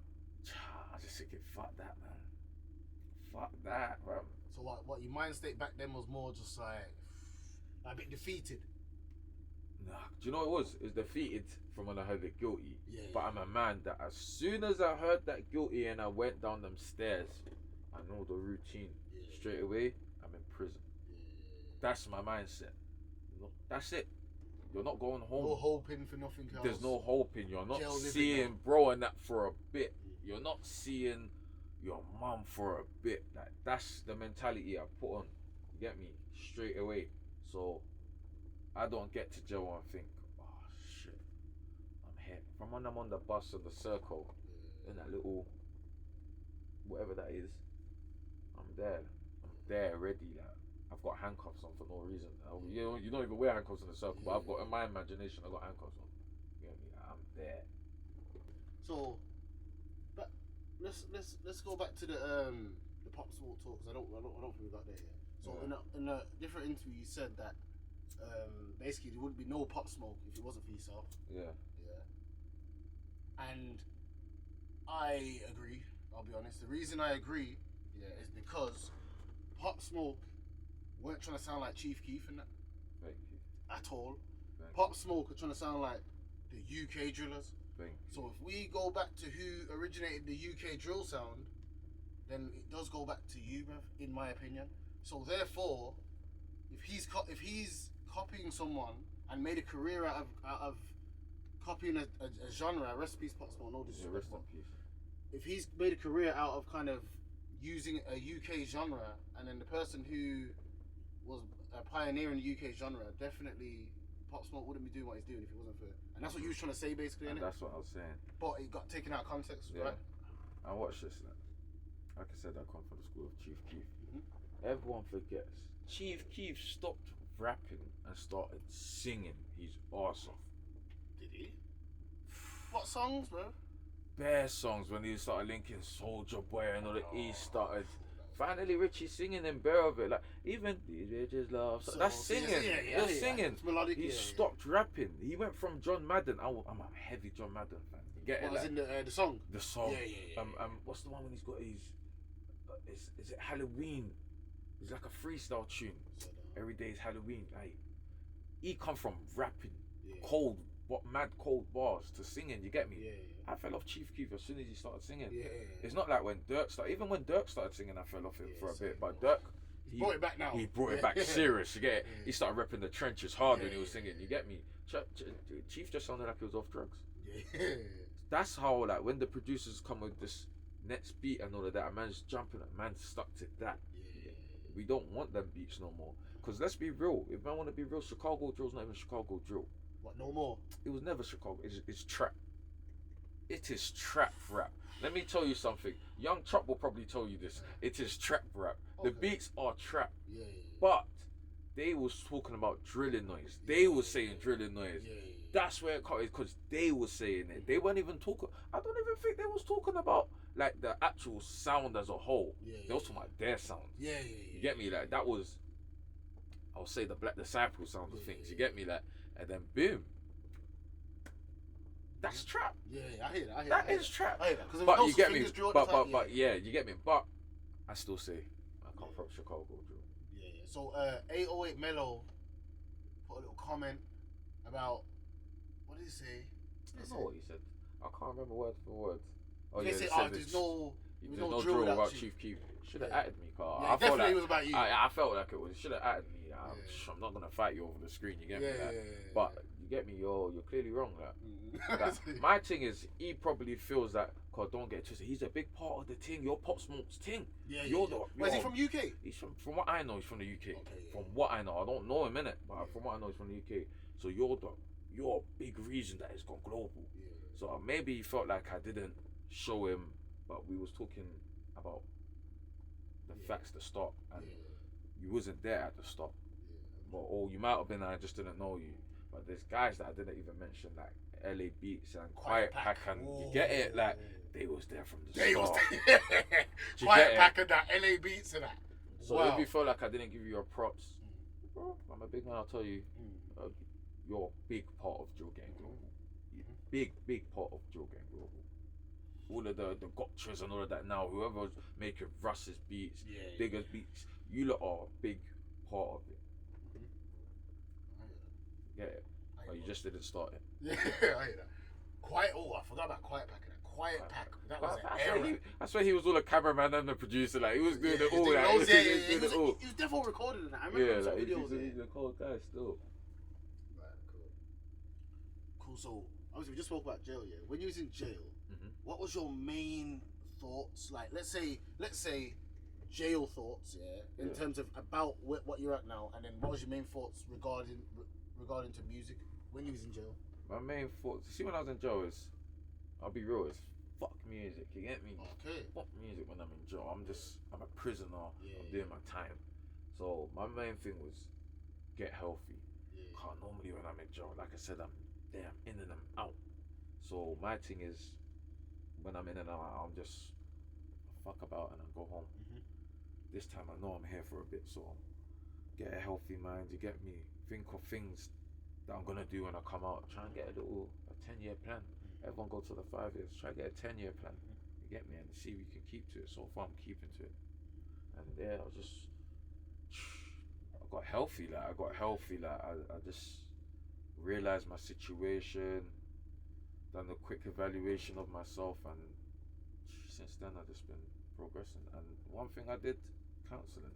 B: I just thinking, fuck that, man. Fuck that, man.
A: So what your mind state back then was more just like a bit defeated.
B: Nah, do you know what it was? It was defeated from when I heard it guilty.
A: Yeah.
B: But I'm a man that as soon as I heard that guilty and I went down them stairs, I know the routine. Yeah. Straight away, I'm in prison. Yeah. That's my mindset. That's it. You're not going home.
A: No hoping for nothing else.
B: There's no hoping. You're not seeing bro and that for a bit. You're not seeing your mum for a bit. Like that's the mentality I put on. You get me? Straight away. So I don't get to jail and think, oh shit, I'm here. From when I'm on the bus and the circle, in that little whatever that is, I'm there ready. Like I've got handcuffs on for no reason. You don't even wear handcuffs in the circle, but I've got in my imagination I got handcuffs on. You get me? I'm there.
A: So, but let's go back to the Pop Smoke talk because I don't think we got there yet. So in a different interview, you said that basically there would be no Pop Smoke if it wasn't for yourself. Yeah. And I agree. I'll be honest. The reason I agree, is because Pop Smoke weren't trying to sound like Chief Keef and that.
B: Thank you.
A: At all. Pop Smoke are trying to sound like the UK drillers.
B: Thank you.
A: So if we go back to who originated the UK drill sound, then it does go back to you, bruv, in my opinion. So therefore, if he's copying someone and made a career out of copying a genre, rest in peace Pop Smoke, no disrespect.
B: Rest in peace.
A: If he's made a career out of kind of using a UK genre, and then the person who was a pioneer in the UK genre, definitely Pop Smoke wouldn't be doing what he's doing if it wasn't for it. And that's what you was trying to say basically, innit?
B: That's what I was saying.
A: But it got taken out of context, right?
B: I watched this. Like I said, I come from the school of Chief Keef. Everyone forgets. Chief Keef stopped rapping and started singing his arse off.
A: Did he? What songs, bro?
B: bare songs when he started linking Soulja Boy and all the E started. Finally, Richie singing in bare of it. Like, even these bitches love. So that's singing. You're singing.
A: It's melodic,
B: He stopped rapping. He went from John Madden. I'm a heavy John Madden fan. You get it?
A: What was in the song?
B: The song.
A: Yeah.
B: What's the one when he's got his? Is it Halloween? It's like a freestyle tune. Every day is Halloween. Like, he come from rapping, cold, mad cold bars to singing. You get me?
A: Yeah.
B: I fell off Chief Keef as soon as he started singing.
A: Yeah.
B: It's not like when Dirk started. Even when Dirk started singing, I fell off him for a bit. But Dirk,
A: he brought it back now.
B: He brought it back serious. You get it? He started repping the trenches hard when he was singing. You get me? Chief just sounded like he was off drugs.
A: Yeah.
B: That's how, like, when the producers come with this next beat and all of that, a man's jumping, a man's stuck to that.
A: Yeah.
B: We don't want them beats no more. Because let's be real. If I want to be real, Chicago drill's not even Chicago drill.
A: What? No more.
B: It was never Chicago. It's trap. It is trap rap. Let me tell you something. Young Chop will probably tell you this. It is trap rap. The beats are trap.
A: Yeah.
B: But they was talking about drilling noise. They was saying drilling noise.
A: Yeah.
B: That's where it caught it, because they was saying it. They weren't even talking. I don't even think they was talking about like the actual sound as a whole. They was talking about their sound.
A: Yeah.
B: You get me? Like, that was, I'll say, the Black Disciple sound of things. You get me? Like, and then boom. That's trap.
A: Yeah, I hear that.
B: That is trap.
A: I hear that.
B: But you get me. But yeah, you get me. But I still say I come from Chicago drill.
A: Yeah. So 808 Mellow put a little comment about, what did he say?
B: I don't know what he said. I can't remember word for word.
A: Oh yeah, say, there's no drill
B: about
A: Chief.
B: Chief Keef. Should have added me, car.
A: Yeah,
B: I
A: definitely
B: felt like,
A: it was about you.
B: I felt like it was. Should have added me. I'm not gonna fight you over the screen. You get me? But you get me. You're clearly wrong. My thing is, he probably feels that. Cause don't get twisted. He's a big part of the thing. Your Pop Smoke's thing.
A: Where's he from? UK?
B: He's from what I know. He's from the UK.
A: Okay,
B: from what I know, I don't know him in it, but from what I know, he's from the UK. So you're a big reason that it's gone global. So maybe he felt like I didn't show him, but we was talking about the facts to stop, and you wasn't there at the stop. Or you might have been, I just didn't know you. But there's guys that I didn't even mention, like LA Beats and Quiet Pack, and you get it, like they was there from the start.
A: Quiet Pack and that LA Beats and that.
B: So if you feel like I didn't give you your props, bro, I'm a big man. I'll tell you, you're a big part of Drill Gang Global. Big part of Drill Gang Global. All of the gotchas and all of that now, whoever's making Russ's beats, Bigger's beats, you lot are a big part of it. Get it? But you just didn't start it.
A: Yeah, I hear that. I forgot about Quiet Pack. Quiet Pack. That was an era.
B: I swear he was all a cameraman and the producer. Like, he was doing it all.
A: He was definitely recording that. I remember some videos.
B: He's a cold guy still.
A: Right, cool. So, obviously, we just spoke about jail. Yeah, when you was in jail, what was your main thoughts? Like, let's say jail thoughts. In terms of about what you're at now, and then what was your main thoughts regarding to music when you was in jail?
B: My main thoughts, see, when I was in jail, I'll be real, it's fuck music, you get me?
A: Okay.
B: Fuck music when I'm in jail. I'm a prisoner. I'm doing my time. So my main thing was get healthy. Normally when I'm in jail, like I said, I'm in and I'm out. So my thing is, when I'm in and out, I'm just fuck about and I go home. This time I know I'm here for a bit, so get a healthy mind, you get me? Think of things that I'm gonna do when I come out. Try and get a 10-year plan. Everyone go to the 5 years. Try and get a 10-year plan. You get me? And see if you can keep to it. So far I'm keeping to it. And I got healthy. I just realized my situation, done a quick evaluation of myself, and since then I've just been progressing. And one thing I did, counselling.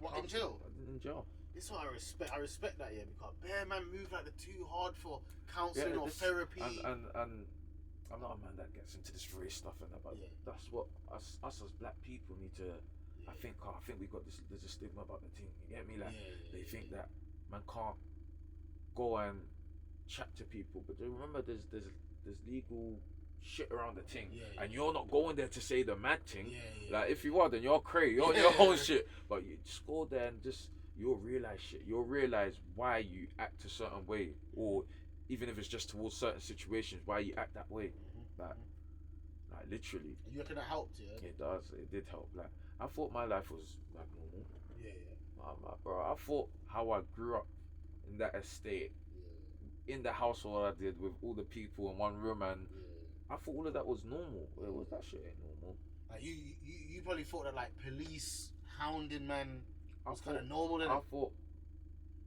A: What, in jail?
B: I did in jail.
A: This is what I respect. I respect that, because bare man move like they're too hard for counselling or therapy.
B: And I'm not a man that gets into this race stuff and that, but that's what us as black people need to. I think we got this. There's a stigma about the thing. You get me? Like they think that man can't go and chat to people, but remember there's legal shit around the thing, and you're not going there to say the mad thing. Like if you are, then you're crazy. You're on your own shit. But you just go there and you'll realize shit. You'll realize why you act a certain way, or even if it's just towards certain situations, why you act that way. Like Like literally.
A: You reckon that helped? Yeah.
B: It does. It did help. Like I thought my life was like normal.
A: Yeah.
B: Bro, I thought how I grew up in that estate, in the household I did with all the people in one room, and I thought all of that was normal. Where was that shit ain't normal?
A: Like you probably thought that like police hounding man was kind of normal. Then
B: I thought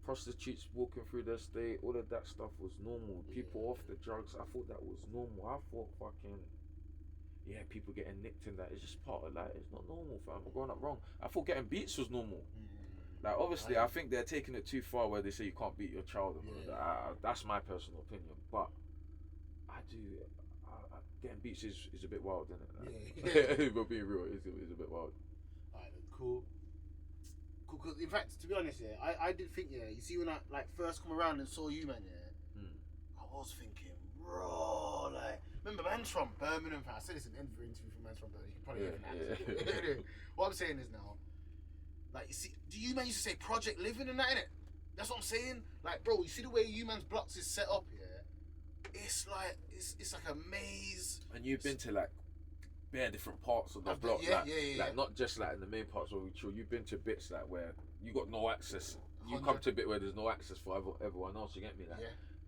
B: prostitutes walking through the estate, all of that stuff was normal. People off the drugs, I thought that was normal. I thought fucking people getting nicked in that is just part of life. It's not normal, fam. I'm growing up wrong. I thought getting beats was normal. Like obviously, I think they're taking it too far where they say you can't beat your child. That's my personal opinion, but I do. Getting beats is a bit wild, isn't it? Like, but being real, it's a bit wild.
A: Alright, cool. Cause in fact, to be honest, I did think, you see when I like first come around and saw you, man, I was thinking, bro, like, remember, man's from Birmingham. I said this in every interview from man's from Birmingham. You can probably hear an accent. What I'm saying is now, like, you see, do you man used to say project living and that, innit? That's what I'm saying. Like, bro, you see the way you man's blocks is set up here. It's like it's like a maze.
B: And you've been to like bare different parts of the block, like not just like in the main parts where we chill. You've been to bits like where you got no access. You come to a bit where there's no access for everyone else. You get me? Like,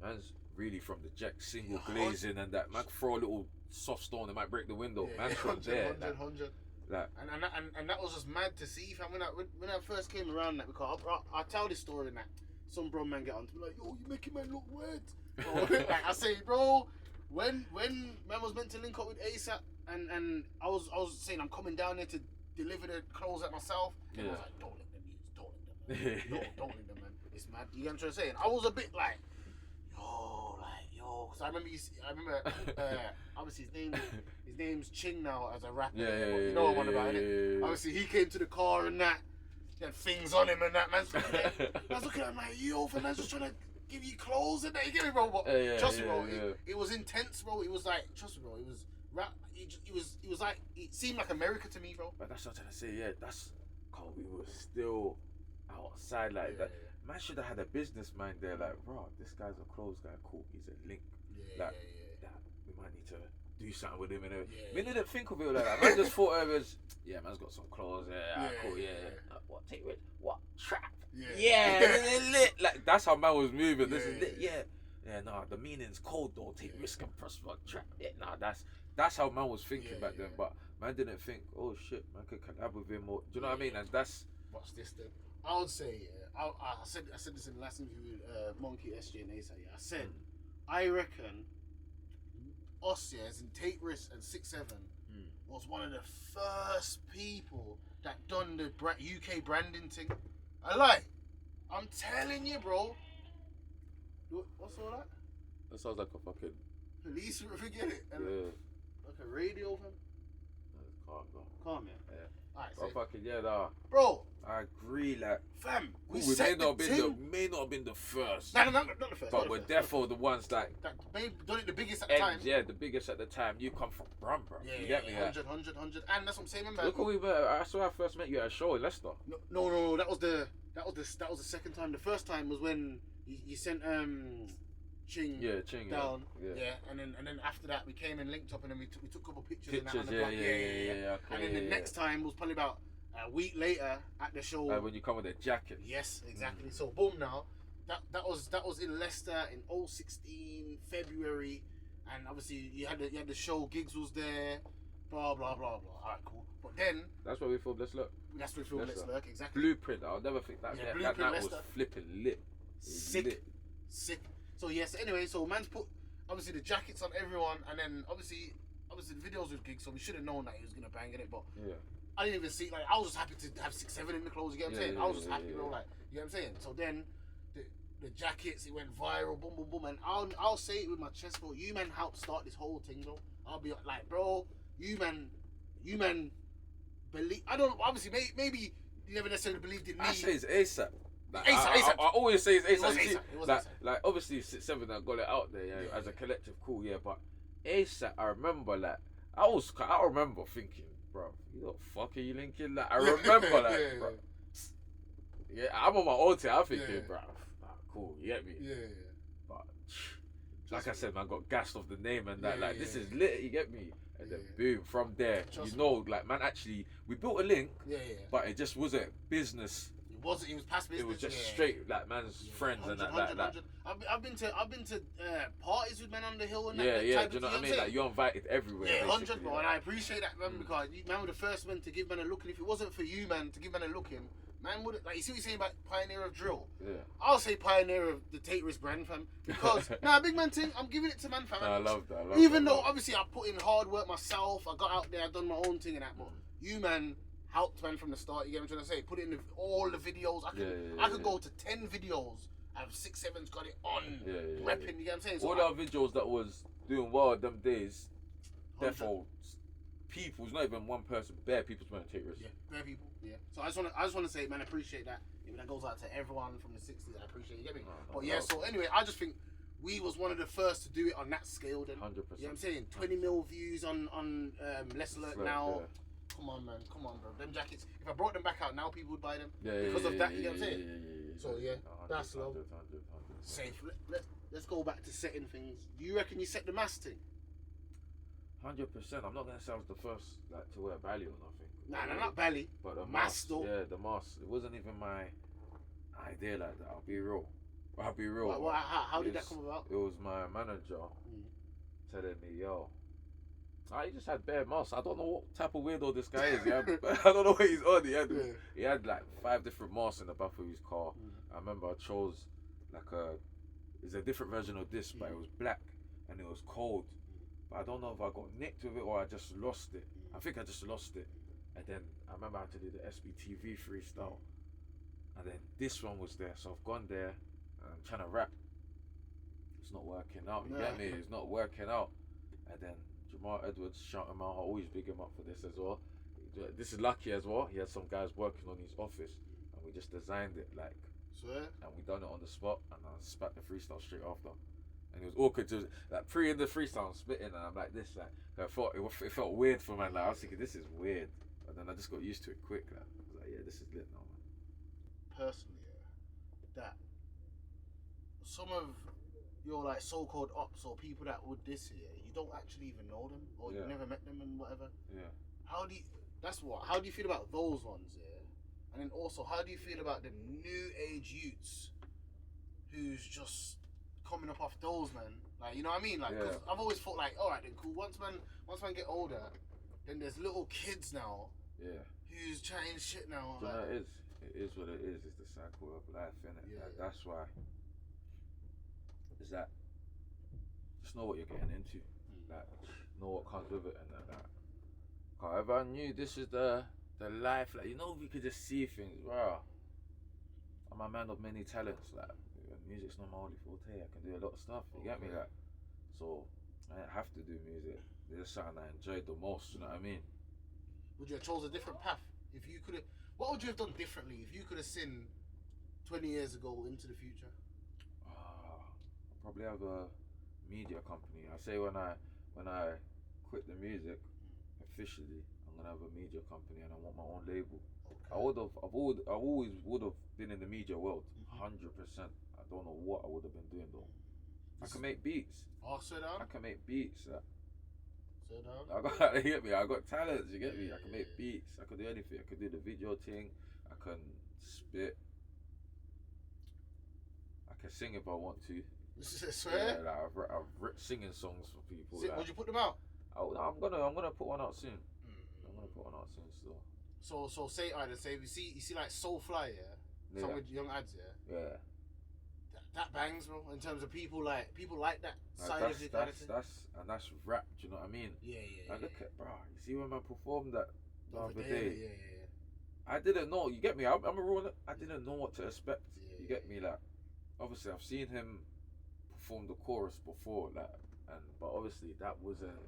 B: man's really from the jack single glazing and that. Man throw a little soft stone, it might break the window. Man's from there.
A: 100.
B: Like,
A: and that was just mad to see. Fam, when I first came around, that because I tell this story and that some bro man get on to me like, yo, you making man look weird. Like I say, bro, when man was meant to link up with ASAP and I was saying I'm coming down there to deliver the clothes at myself. And I was like, don't let them use, don't let them, man. don't let them, man. It's mad. You get what I'm trying to say? And I was a bit like, yo, because I remember, obviously his name's Ching now as a rapper. You know what I'm on about it. Obviously he came to the car and that, he had things on him and that. Man's looking at him like, yo, for man's just trying to give you clothes and that. You get me, bro? But trust me, bro. It was intense, bro. It was like, trust me, bro. It was rap. It was like, it seemed like America to me, bro.
B: But that's what I'm trying to say. That's because we were still outside like that. Man should have had a business mind there. Like, bro, this guy's a clothes guy. Cool, he's a link. That we might need to do something with him. And we didn't think of it like that. Man just thought it was, man's got some clothes. Cool. What take it? What trap? Lit. Like that's how man was moving. This is lit. Nah, the meaning's cold though. Take risk and prosper. Trap. That's how man was thinking back then. But man didn't think, oh shit, man could collab with him or, do you know what I mean? And that's.
A: What's this then? I would say, I said this in the last interview with Monkey, SJ, and ASA. I said, I reckon us, as in Take Risk and 6-7, was one of the first people that done the UK branding thing. I'm telling you, bro. What's all that?
B: That sounds like a fucking
A: police. Forget it. Like a radio, fam.
B: Calm, bro.
A: Calm, yeah. Alright,
B: bro, fucking nah.
A: Bro,
B: I agree. Like,
A: fam,
B: we may not have been the first.
A: No, not the first.
B: But we're definitely the ones that
A: done it the biggest at the time.
B: Yeah, the biggest at the time. You come from Brum, bro. You get me? 100.
A: And that's what I'm saying, remember?
B: Look what we were. I saw I first met you at a show in Leicester.
A: No. That was the second time. The first time was when you sent Ching down. Yeah. And then after that we came and linked up and then we took a couple pictures and that on the block.
B: Okay,
A: and then the next time was probably about a week later at the show.
B: When you come with a jacket.
A: Yes, exactly. So boom, now that was in Leicester in 2016 February, and obviously you had the show. Giggs was there. Blah blah blah blah. Alright, cool. But then
B: that's where we filmed Let's Look.
A: That's where we filmed Let's Look. Exactly.
B: Blueprint. I'll never think that. That night was flipping lit.
A: Sick. So yes. Anyway, so man's put obviously the jackets on everyone, and then obviously the videos with Giggs. So we should have known that he was gonna bang in it, but I didn't even see. Like, I was just happy to have 6-7 in the clothes. You get what I'm saying? I was just happy, bro. Like, you get what I'm saying? So then the jackets, it went viral. Boom, boom, boom. And I'll say it with my chest, bro. You man helped start this whole thing, bro. I'll be like, bro, you man believe. I don't. Obviously, maybe you never necessarily believed in me.
B: I say it's ASAP. Like,
A: ASAP.
B: I always say it's ASAP.
A: It was ASAP.
B: Like obviously 6-7 that got it out there as a collective, cool, but ASAP, I remember I remember thinking, bro, you know, fuck are you linking? Like, I remember bro. Yeah, I'm on my own team. I'm thinking, bro, cool, you get me?
A: Yeah.
B: But like I said, man, got gassed off the name and that.
A: Yeah,
B: Like, this is lit, you get me? And then boom, from there,
A: Trust
B: you
A: me.
B: know, like, man, actually, we built a link,
A: Yeah.
B: but it just wasn't business.
A: It was past business.
B: It was just straight, like, man's friends
A: 100,
B: and that.
A: 100,
B: Like,
A: 100. I've been to parties with men on the hill and that.
B: yeah,
A: that
B: yeah.
A: type
B: Do you
A: of
B: know what I
A: thing,
B: mean? Like, you're invited everywhere.
A: Yeah, 100,
B: basically,
A: bro,
B: like.
A: and I appreciate that, man, because you, man, were the first man to give man a look, and if it wasn't for you, man, to give man a look in, man would, like, you see what you're saying about pioneer of drill?
B: Yeah.
A: I'll say pioneer of the Take Risk brand, fam, because, big man thing, I'm giving it to man, fam.
B: No, I love that.
A: Even though, obviously, I put in hard work myself, I got out there, I done my own thing and that, but you, man, helped, man, from the start, you get what I'm trying to say? Put it in all the videos, I could go to 10 videos, I have 6, 7's got it on, repping, you get what I'm saying? So
B: all our videos that was doing well them days, therefore, people, it's not even one person, bare people's going to take risks.
A: Yeah, bare people, yeah. So I just want to say, man, I appreciate that. That goes out to everyone from the 60s, I appreciate it, you get me? But yeah, so anyway, I just think we was one of the first to do it on that scale then.
B: 100%.
A: You know what I'm saying? 20 mil views on Less Alert now. Yeah. Come on, man. Come on, bro. Them jackets, if I brought them back out now, people would buy them. Because of that, you know what I'm saying? So, yeah, that's love.
B: 100.
A: Safe. Let's go back to setting things. Do you reckon you set the mass thing?
B: 100%. I'm not going to say I was the first like to wear Bally or nothing.
A: Nah, not belly.
B: But the
A: mask, though.
B: Yeah, the mask. It wasn't even my idea like that. I'll be real.
A: How did that come about?
B: It was my manager telling me, yo, he just had bare masks. I don't know what type of weirdo this guy is. I don't know what he's on. He had like 5 different masks in the back of his car. I remember I chose like it's a different version of this, but it was black and it was cold. But I don't know if I got nicked with it or I just lost it. I think I just lost it. And then I remember I had to do the SBTV freestyle. And then this one was there. So I've gone there and I'm trying to rap. It's not working out. You get me? It's not working out. And then Jamal Edwards, shout him out. I always big him up for this as well. This is lucky as well. He had some guys working on his office. And we just designed it like.
A: Swear?
B: And we done it on the spot. And I spat the freestyle straight after. And it was awkward to like pre in the freestyle I'm spitting and I'm like this like it felt weird for man, like I was thinking this is weird, and then I just got used to it quick. Like, I was like, yeah, this is lit now, man.
A: Personally, that some of your like so-called ops or people that would diss here, you don't actually even know them or you never met them and whatever.
B: Yeah.
A: How do you feel about those ones? Yeah. And then also, how do you feel about the new age youths who's just coming up off those, man? Like, you know what I mean? Like, cause I've always thought like, all right, then cool. Once man get older, then there's little kids now.
B: Yeah.
A: Who's trying shit now.
B: You know, it is what it is. It's the cycle of life, innit?
A: Yeah,
B: like, that's why. Is that just know what you're getting into, like know what comes with it, and that. However, I knew this is the life. Like, you know, we could just see things. Wow. I'm a man of many talents. Like, music's not my only forte. I can do a lot of stuff. You get me? Like, so I didn't have to do music. This is something I enjoyed the most. You know what I mean?
A: Would you have chose a different path if you could have? What would you have done differently if you could have seen 20 years ago into the future?
B: I'll probably have a media company. I say when I quit the music officially, I'm gonna have a media company and I want my own label. Okay. I always would have been in the media world, 100%. I don't know what I would have been doing though. I can make beats.
A: Oh, sit down.
B: I can make beats.
A: Sit down.
B: You get me? I got talents. You get me? I can make beats. I can do anything. I can do the video thing. I can spit. I can sing if I want to.
A: Swear?
B: Yeah, like I've written singing songs for people. Like,
A: would you put them out?
B: I'm gonna put one out soon. I'm gonna put one out soon still.
A: So say you see like Soulfly, some with young ads,
B: yeah.
A: That bangs, bro. In terms of people like that side of it.
B: That's rap. Do you know what I mean?
A: Yeah.
B: Like, look at, bro. You see when I performed that the other day?
A: Yeah.
B: I didn't know. You get me? I'm a real. I didn't know what to expect. You get me? Like, obviously, I've seen him perform the chorus before, like, but obviously that wasn't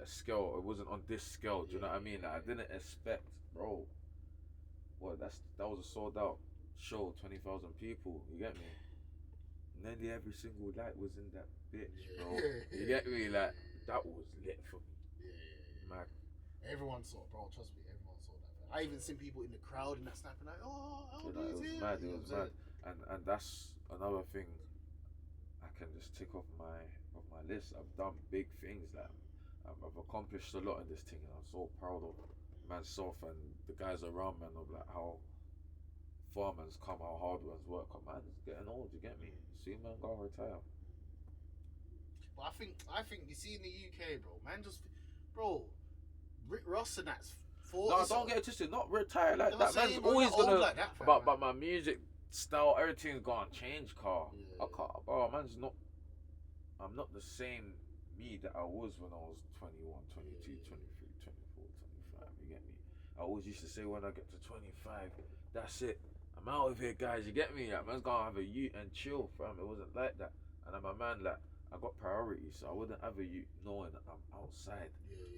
B: a scale. It wasn't on this scale. Do you know what I mean? Like, I didn't expect, bro. Well, that was a sold out show, 20,000 people. You get me? Nearly every single light was in that bitch, bro. You get me? Like, that was lit for me. Mad.
A: Everyone saw it, bro. Trust me, everyone saw that. I even seen people in the crowd and that snapping like, oh,
B: it was mad. It was mad. And that's another thing I can just tick off my list. I've done big things. Like I've accomplished a lot in this thing, and I'm so proud of myself and the guys around, man. Of like how far man's come, how hard man's work. Man, it's getting old. You get me? Soon man gonna retire.
A: But I think you see in the UK, bro, man, bro, Rick Ross and that's 40.
B: No, don't get it twisted. Not retire like
A: I'm
B: that.
A: saying,
B: Man's
A: bro,
B: always
A: not old
B: gonna.
A: like that, fam,
B: but
A: man.
B: my music style, everything's gonna change, car.
A: Yeah.
B: I can't. Bro, man's not. I'm not the same me that I was when I was 21, 22, 23, 24, 25. You get me? I always used to say when I get to 25, that's it. I'm out of here, guys. You get me? Like, man's gonna have a youth and chill, fam. It wasn't like that. And I'm a man like I got priorities, so I wouldn't have a youth knowing that I'm outside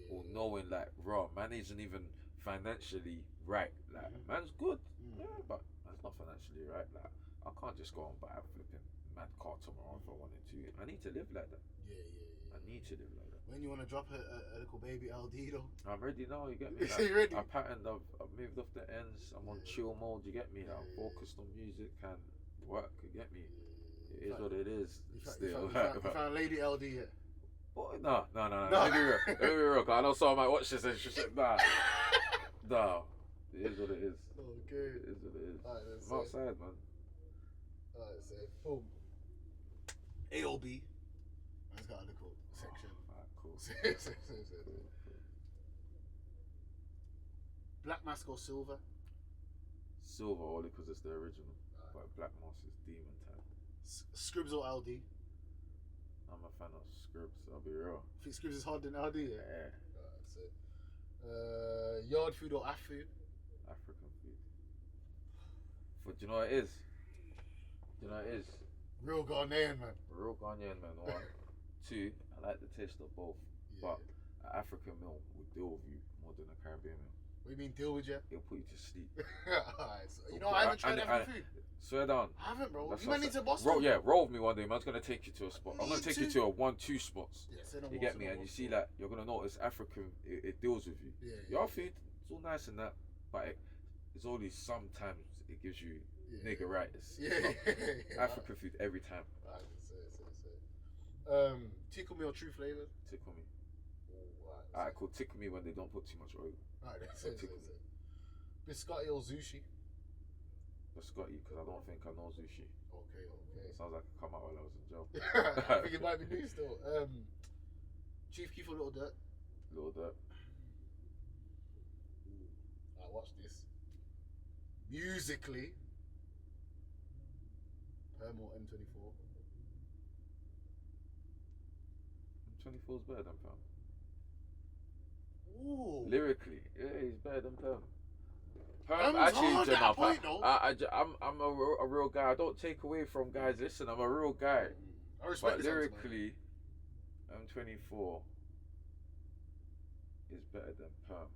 B: or knowing like raw man isn't even financially right. Like man's good, yeah, but man's not financially right. Like I can't just go and buy a flipping mad car tomorrow if I wanted to. I need to live like that. I need to live like that.
A: When you want to drop a little baby LD though?
B: I'm ready now, you get me? Like,
A: you ready?
B: I patterned, I've moved off the ends, I'm on chill mode, you get me? Like, I'm focused on music and work, you get me? It is what it is.
A: You found Lady LD yet?
B: Boy, no. Let me be real. Let me be real, cause I know someone might watch this and she's like, nah. No. It is what it is.
A: Okay.
B: It is what it is.
A: Alright,
B: I'm outside, man.
A: Alright, so boom. AOB. That's got a little section.
B: Alright, cool.
A: Black Mask or Silver?
B: Silver only because it's the original. But Black Mask is demon type.
A: Scribs or LD?
B: I'm a fan of Scribs, I'll be real.
A: Think Scribs is harder than LD?
B: Yeah.
A: Yard food or Af food?
B: African food. But do you know what it is?
A: Real Ghanaian, man.
B: Real Ghanaian, man. 1, 2, I like the taste of both. But an African meal will deal with you more than a Caribbean meal.
A: What do you mean deal with you?
B: It'll put you to sleep.
A: Alright, so, you know, I haven't tried African food.
B: Swear down.
A: I haven't, bro.
B: That's
A: You might need to Boston.
B: Roll with me one day, man. I'm gonna take you to a spot. I'm gonna take you to a 1-2 spots.
A: Yeah,
B: you get me? And you see that you're gonna notice African, it deals with you. Your food, it's all nice and that, but it's only sometimes it gives you niggeritis. African food every time.
A: Tickle me or true flavor?
B: Tickle me. Alright, cool. Tickle me when they don't put too much oil.
A: Alright, biscotti or sushi?
B: Biscotti, because I don't think I know sushi.
A: Okay.
B: It sounds like it come out while I was in jail.
A: I think it might be new still. Chief Keef or Little Dirt?
B: Little Dirt.
A: Alright, watch this. Musically, Perm or M24?
B: M24 is better than Perm.
A: Ooh.
B: Lyrically, yeah, he's better than Perm.
A: Perm's
B: actually,
A: hard at that point, though.
B: I'm a real guy. I don't take away from guys. Listen, I'm a real guy.
A: I respect
B: but
A: this
B: lyrically, M24 is better than Perm.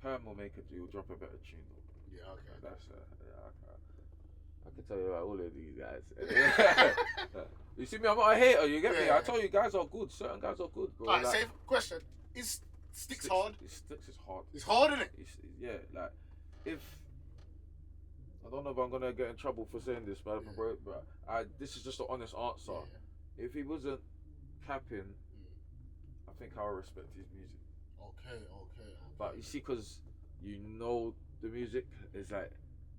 B: Perm will you'll drop a better tune though.
A: Yeah, okay.
B: That's I can tell you about all of these guys. You see me, I'm not a hater, you get me? I tell you guys are good. Certain guys are good, bro.
A: Alright, safe question. Is Sticks hard?
B: Sticks is hard.
A: It's hard, isn't it?
B: Yeah, like if I don't know if I'm gonna get in trouble for saying this, but this is just an honest answer. If he wasn't capping, I think I would respect his music.
A: Okay.
B: But you see, because you know the music is like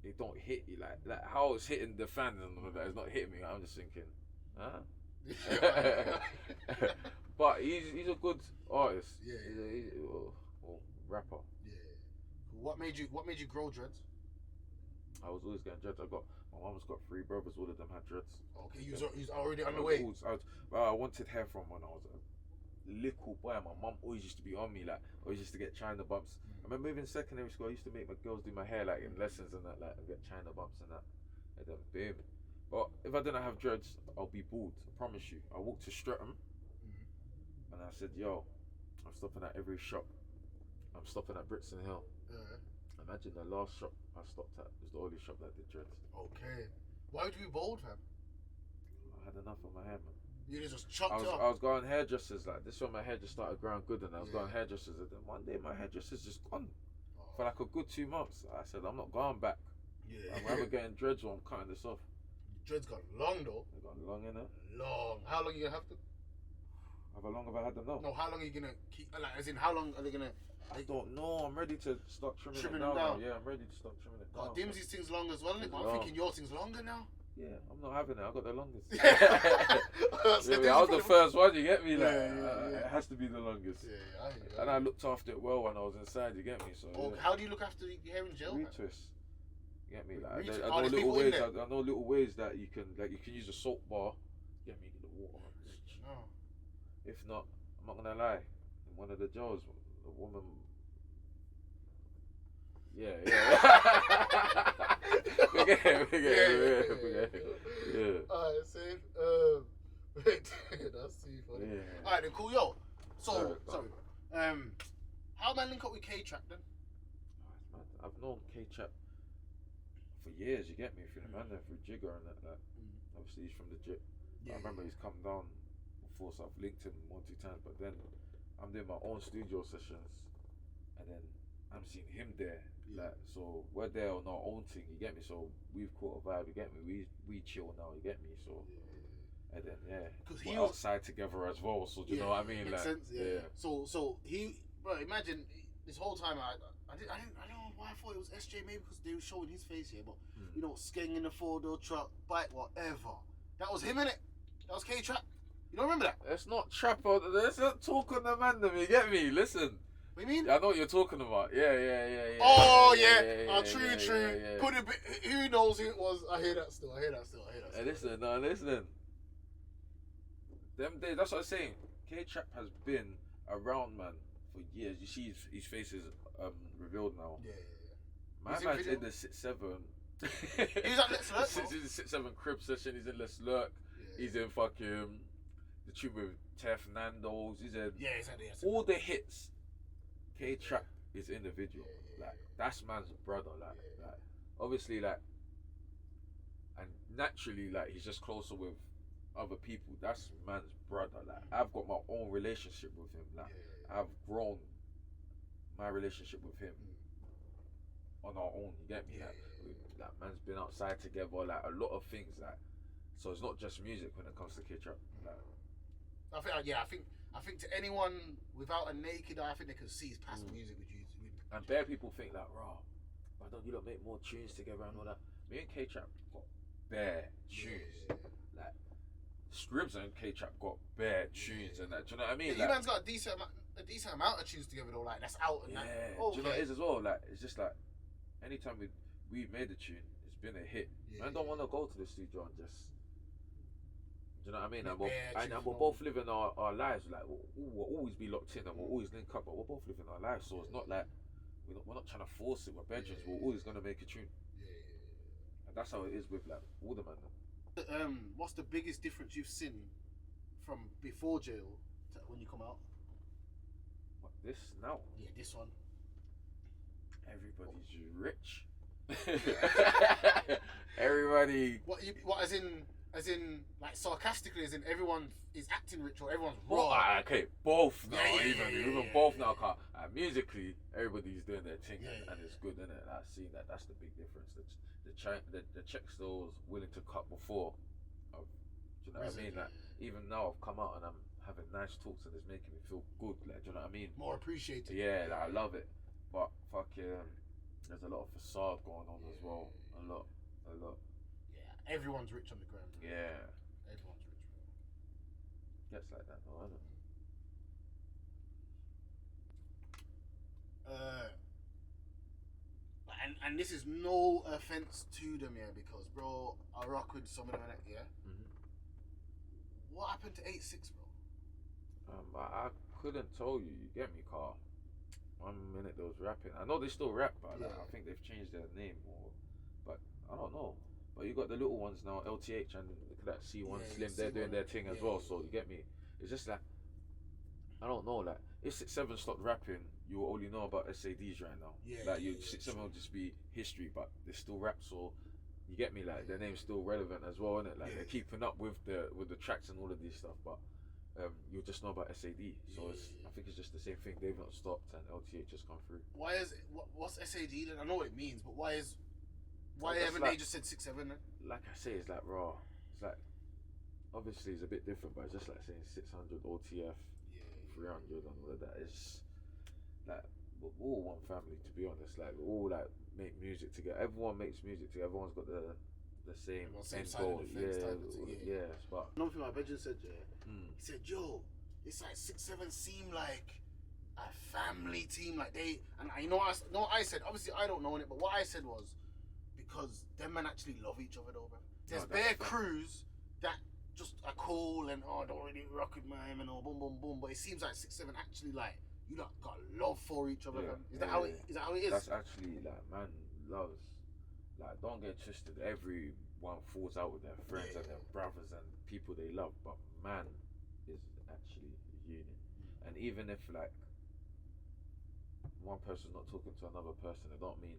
B: it don't hit you like how it's hitting the fans and all of that. It's not hitting me. I'm just thinking, huh? But he's a good artist.
A: Yeah.
B: He's a rapper.
A: Yeah. What made you grow dreads?
B: I was always getting dreads. My mum's got 3 brothers. All of them had dreads.
A: Okay, you was already on the way.
B: I wanted hair from when I was a little boy. My mum always used to be on me, like always used to get China bumps. I remember moving secondary school. I used to make my girls do my hair like in lessons and that, like and get China bumps and that. And then boom. But if I didn't have dreads, I'll be bald. I promise you. I walked to Streatham. And I said, yo, I'm stopping at every shop. I'm stopping at Brixton Hill. Imagine the last shop I stopped at was the only shop that did dreads.
A: Okay. Why would you be bold, fam?
B: I had enough of my hair, man.
A: You just chopped it up?
B: I was going hairdressers, like this when my hair just started growing good and I was going hairdressers and then one day my hairdresser's just gone. For like a good 2 months. I said, I'm not going back. I'm either getting dreads or I'm cutting this off.
A: Dreads got long though.
B: They got long in it.
A: Long. How long you gonna have to?
B: How long have I had them now?
A: No, how long are you gonna keep? Like, as in, how long are they gonna?
B: I don't know. I'm ready to start trimming it
A: them
B: down.
A: down.
B: Yeah, I'm ready to start trimming it down.
A: God, Dimsy's thing's long as well, isn't it? But I'm thinking your thing's longer now.
B: Yeah, I'm not having it. I got the longest.
A: I
B: I was the first one. You get me? Like,
A: Yeah.
B: it has to be the longest.
A: Yeah, I hear you.
B: And I looked after it well when I was inside. You get me? So.
A: Oh, how do you look after your hair in gel?
B: Retwist. You get me? Like,
A: Retwist.
B: I know
A: there's
B: little
A: people in
B: ways.
A: there.
B: I know little ways that you can use a soap bar. Get me the water.
A: No.
B: If not, I'm not gonna lie. In one of the gels, a woman. Yeah. Forget it. Yeah.
A: Alright, safe. That's too funny.
B: Yeah.
A: Alright, then cool, yo. So,
B: Sorry.
A: how man link up with K-Trap then?
B: I've known K-Trap for years. You get me? If you're the man there through Jigger and that. Obviously, he's from the Jig. I remember he's come down before, so I've linked him 1-2 times. But then I'm doing my own studio sessions, and then I'm seeing him there. Like, so we're there on our own thing, you get me? So we've caught a vibe, you get me? We chill now, you get me? So and then
A: because
B: we're outside together as well. So do you know what I mean?
A: Makes
B: like,
A: sense, yeah. So he, bro, imagine this whole time I don't know why I thought it was SJ, maybe because they were showing his face here, but you know, skeng in the 4-door truck, bike, whatever. That was him, innit? That was K-Trap. You don't remember that?
B: Let's not trap on. Let's not talk on the man. You get me? Listen.
A: What do you mean?
B: I know what you're talking about. Yeah.
A: Oh yeah. True.
B: Yeah.
A: Put it. Who knows who it was? I hear that still.
B: Hey, listen. Them days. That's what I'm saying. K-Trap has been around, man, for years. You see his face is revealed now.
A: Yeah.
B: My man's in the 6-7.
A: He's at Let's Lurk.
B: He's in the 6-7 crib session. He's in Let's Lurk. Yeah. He's in fucking the tune with Tef Nando's. He's in all the hits. K-Trap is individual. Like, that's man's brother. Like, obviously, like, and naturally, like, he's just closer with other people. That's man's brother. Like, I've got my own relationship with him. Like, I've grown my relationship with him on our own. You get me? Like, man's been outside together. Like, a lot of things. Like, so it's not just music when it comes to K-Trap. Like,
A: I think to anyone without a naked eye, I think they can see his past music with you.
B: And bare people think like, raw, why don't you lot make more tunes together and all that? Me and K-Trap got bare tunes. Like, Scribs and K-Trap got bare tunes and that. Do you know what I mean?
A: You man's got a decent amount of tunes together though. Like, that's out and that.
B: Do you know what it is as well? Like, it's just like, anytime we made a tune, it's been a hit. Man don't want to go to the studio and just. Do you know what I mean? And we're both living our lives. Like, we'll always be locked in and we'll always link up, but we're both living our lives. So it's not like we're not trying to force it. We're bedrooms. We're always gonna make a tune. And that's how it is with like all the man.
A: What's the biggest difference you've seen from before jail to when you come out?
B: What, this now?
A: Yeah, this one.
B: Everybody's rich. Everybody.
A: What as in, like, sarcastically, as in everyone is acting rich or everyone's raw.
B: Okay, both now, even both now. Musically, everybody's doing their thing, and it's good, isn't it? I've seen that. That's the big difference. The check still was willing to cut before. Do you know what I mean? Like, even now, I've come out and I'm having nice talks, and it's making me feel good. Like, do you know what I mean?
A: More appreciated.
B: Yeah, like, I love it. But there's a lot of facade going on as well. A lot.
A: Yeah, everyone's rich on the ground. Bro.
B: Yeah.
A: Everyone's rich, bro.
B: Gets like that, though, isn't it?
A: And this is no offense to them, yeah, because, bro, I rock with some of them, yeah. What happened to 8-6, bro?
B: I couldn't tell you. You get me, Carl. 1 minute they was rapping. I know they still rap, but like, I think they've changed their name, but I don't know. But you got the little ones now, LTH and look at that C1 Slim. They're doing their thing as well. So you get me. It's just like, I don't know. Like, if 6-7 stopped rapping, you will only know about SADs right now. Like, 6-7 will just be history, but they still rap. So you get me. Like, their name's still relevant as well, isn't it? Like, they're keeping up with the tracks and all of this stuff, but. You'll just know about SAD, so I think it's just the same thing. They've not stopped, and LTH just come through.
A: Why is it? What's SAD then? I know what it means, but why is Why haven't they just said 6'7" then?
B: Like I say, it's like raw. It's like obviously it's a bit different, but it's just like saying 600 OTF, 300 and all of that. It's like we're all one family, to be honest. Like we all like make music together. Everyone makes music together. Everyone's got the same end goal. Yeah. But
A: another thing my bedroom said, he said, "Yo, it's like 6'7" seem like a family team, like they." And I know what I said. Obviously, I don't know it, but what I said was because them men actually love each other, though, bro. There's bare crews that just are cool and don't really rock with mine and boom boom boom. But it seems like 6'7" actually like you lot got love for each other. Is that how it is?
B: That's actually like man loves. Like don't get twisted. Everyone falls out with their friends and their brothers and people they love, but man is actually a unit. And even if like one person's not talking to another person, it don't mean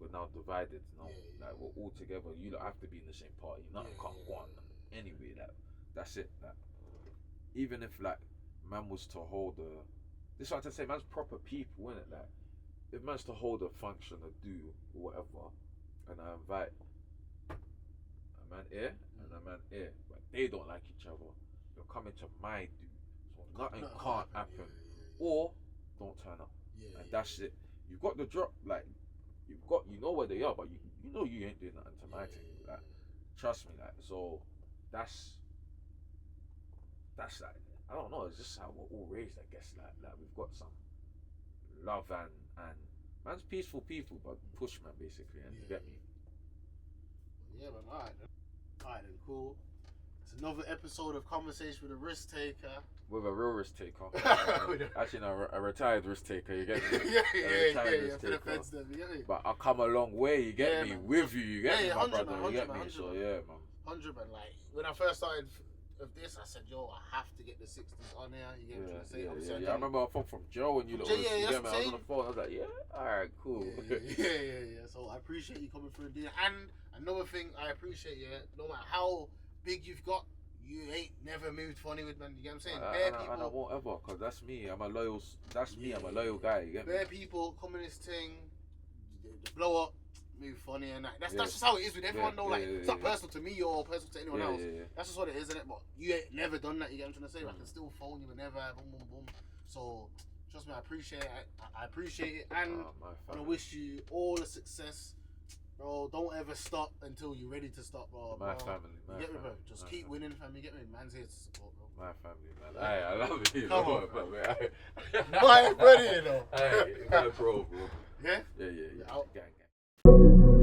B: we're now divided. No, like we're all together. You don't have to be in the same party. Nothing can't go on anyway. Like that's it. Like even if like man was to hold a, this is what I say. Man's proper people, isn't it? Like if man's to hold a function or do or whatever, and I invite a man here and a man here, but they don't like each other, you're coming to my do, so nothing can't happen, or don't turn up, and that's it. You've got the drop, like you know where they are, but you know you ain't doing nothing to my thing. Like, trust me, like so that's like I don't know. It's just how we're all raised, I guess. Like we've got some love and man's peaceful people, but push man basically, and you get me.
A: Yeah, man. Alright then, cool. It's another episode of Conversation with a Risktaker.
B: With a real risk taker. Actually, no, a retired risk taker, you get me?
A: Yeah, for the feds them, you get me?
B: But I come a long way, you get me? Man. With you get me, my brother, you get me? So, yeah, man.
A: 100, man. Like, when I first started of this, I said, yo, I have to get the 60s on here. You get what I'm saying?
B: Yeah. I remember I phone from Joe and you lot was, you get me? I was on the phone, I was like, yeah, alright, cool.
A: Yeah. So I appreciate you coming through and doing it. And another thing I appreciate, no matter how big you've got, you ain't never moved funny with, man. You get what I'm saying?
B: And I won't ever, because that's me. I'm a loyal guy, you get me?
A: Bare people come in this thing, the blow up, move funny, and that's just how it is with everyone, though. Like, it's not personal to me or personal to anyone else. That's just what it is, isn't it? But you ain't never done that, you get what I'm trying to say? I can still phone you whenever, boom. So, trust me, I appreciate it. I appreciate it, and I wish you all the success. Bro, don't ever stop until you're ready to stop, bro.
B: My family.
A: You get me, bro? Just keep winning, fam. You get me? Man's here to support, bro.
B: My family, man. Hey, I love you.
A: Come on, bro. My buddy, you know.
B: Hey, my bro.
A: Yeah?
B: Yeah.
A: Out.
B: Gang.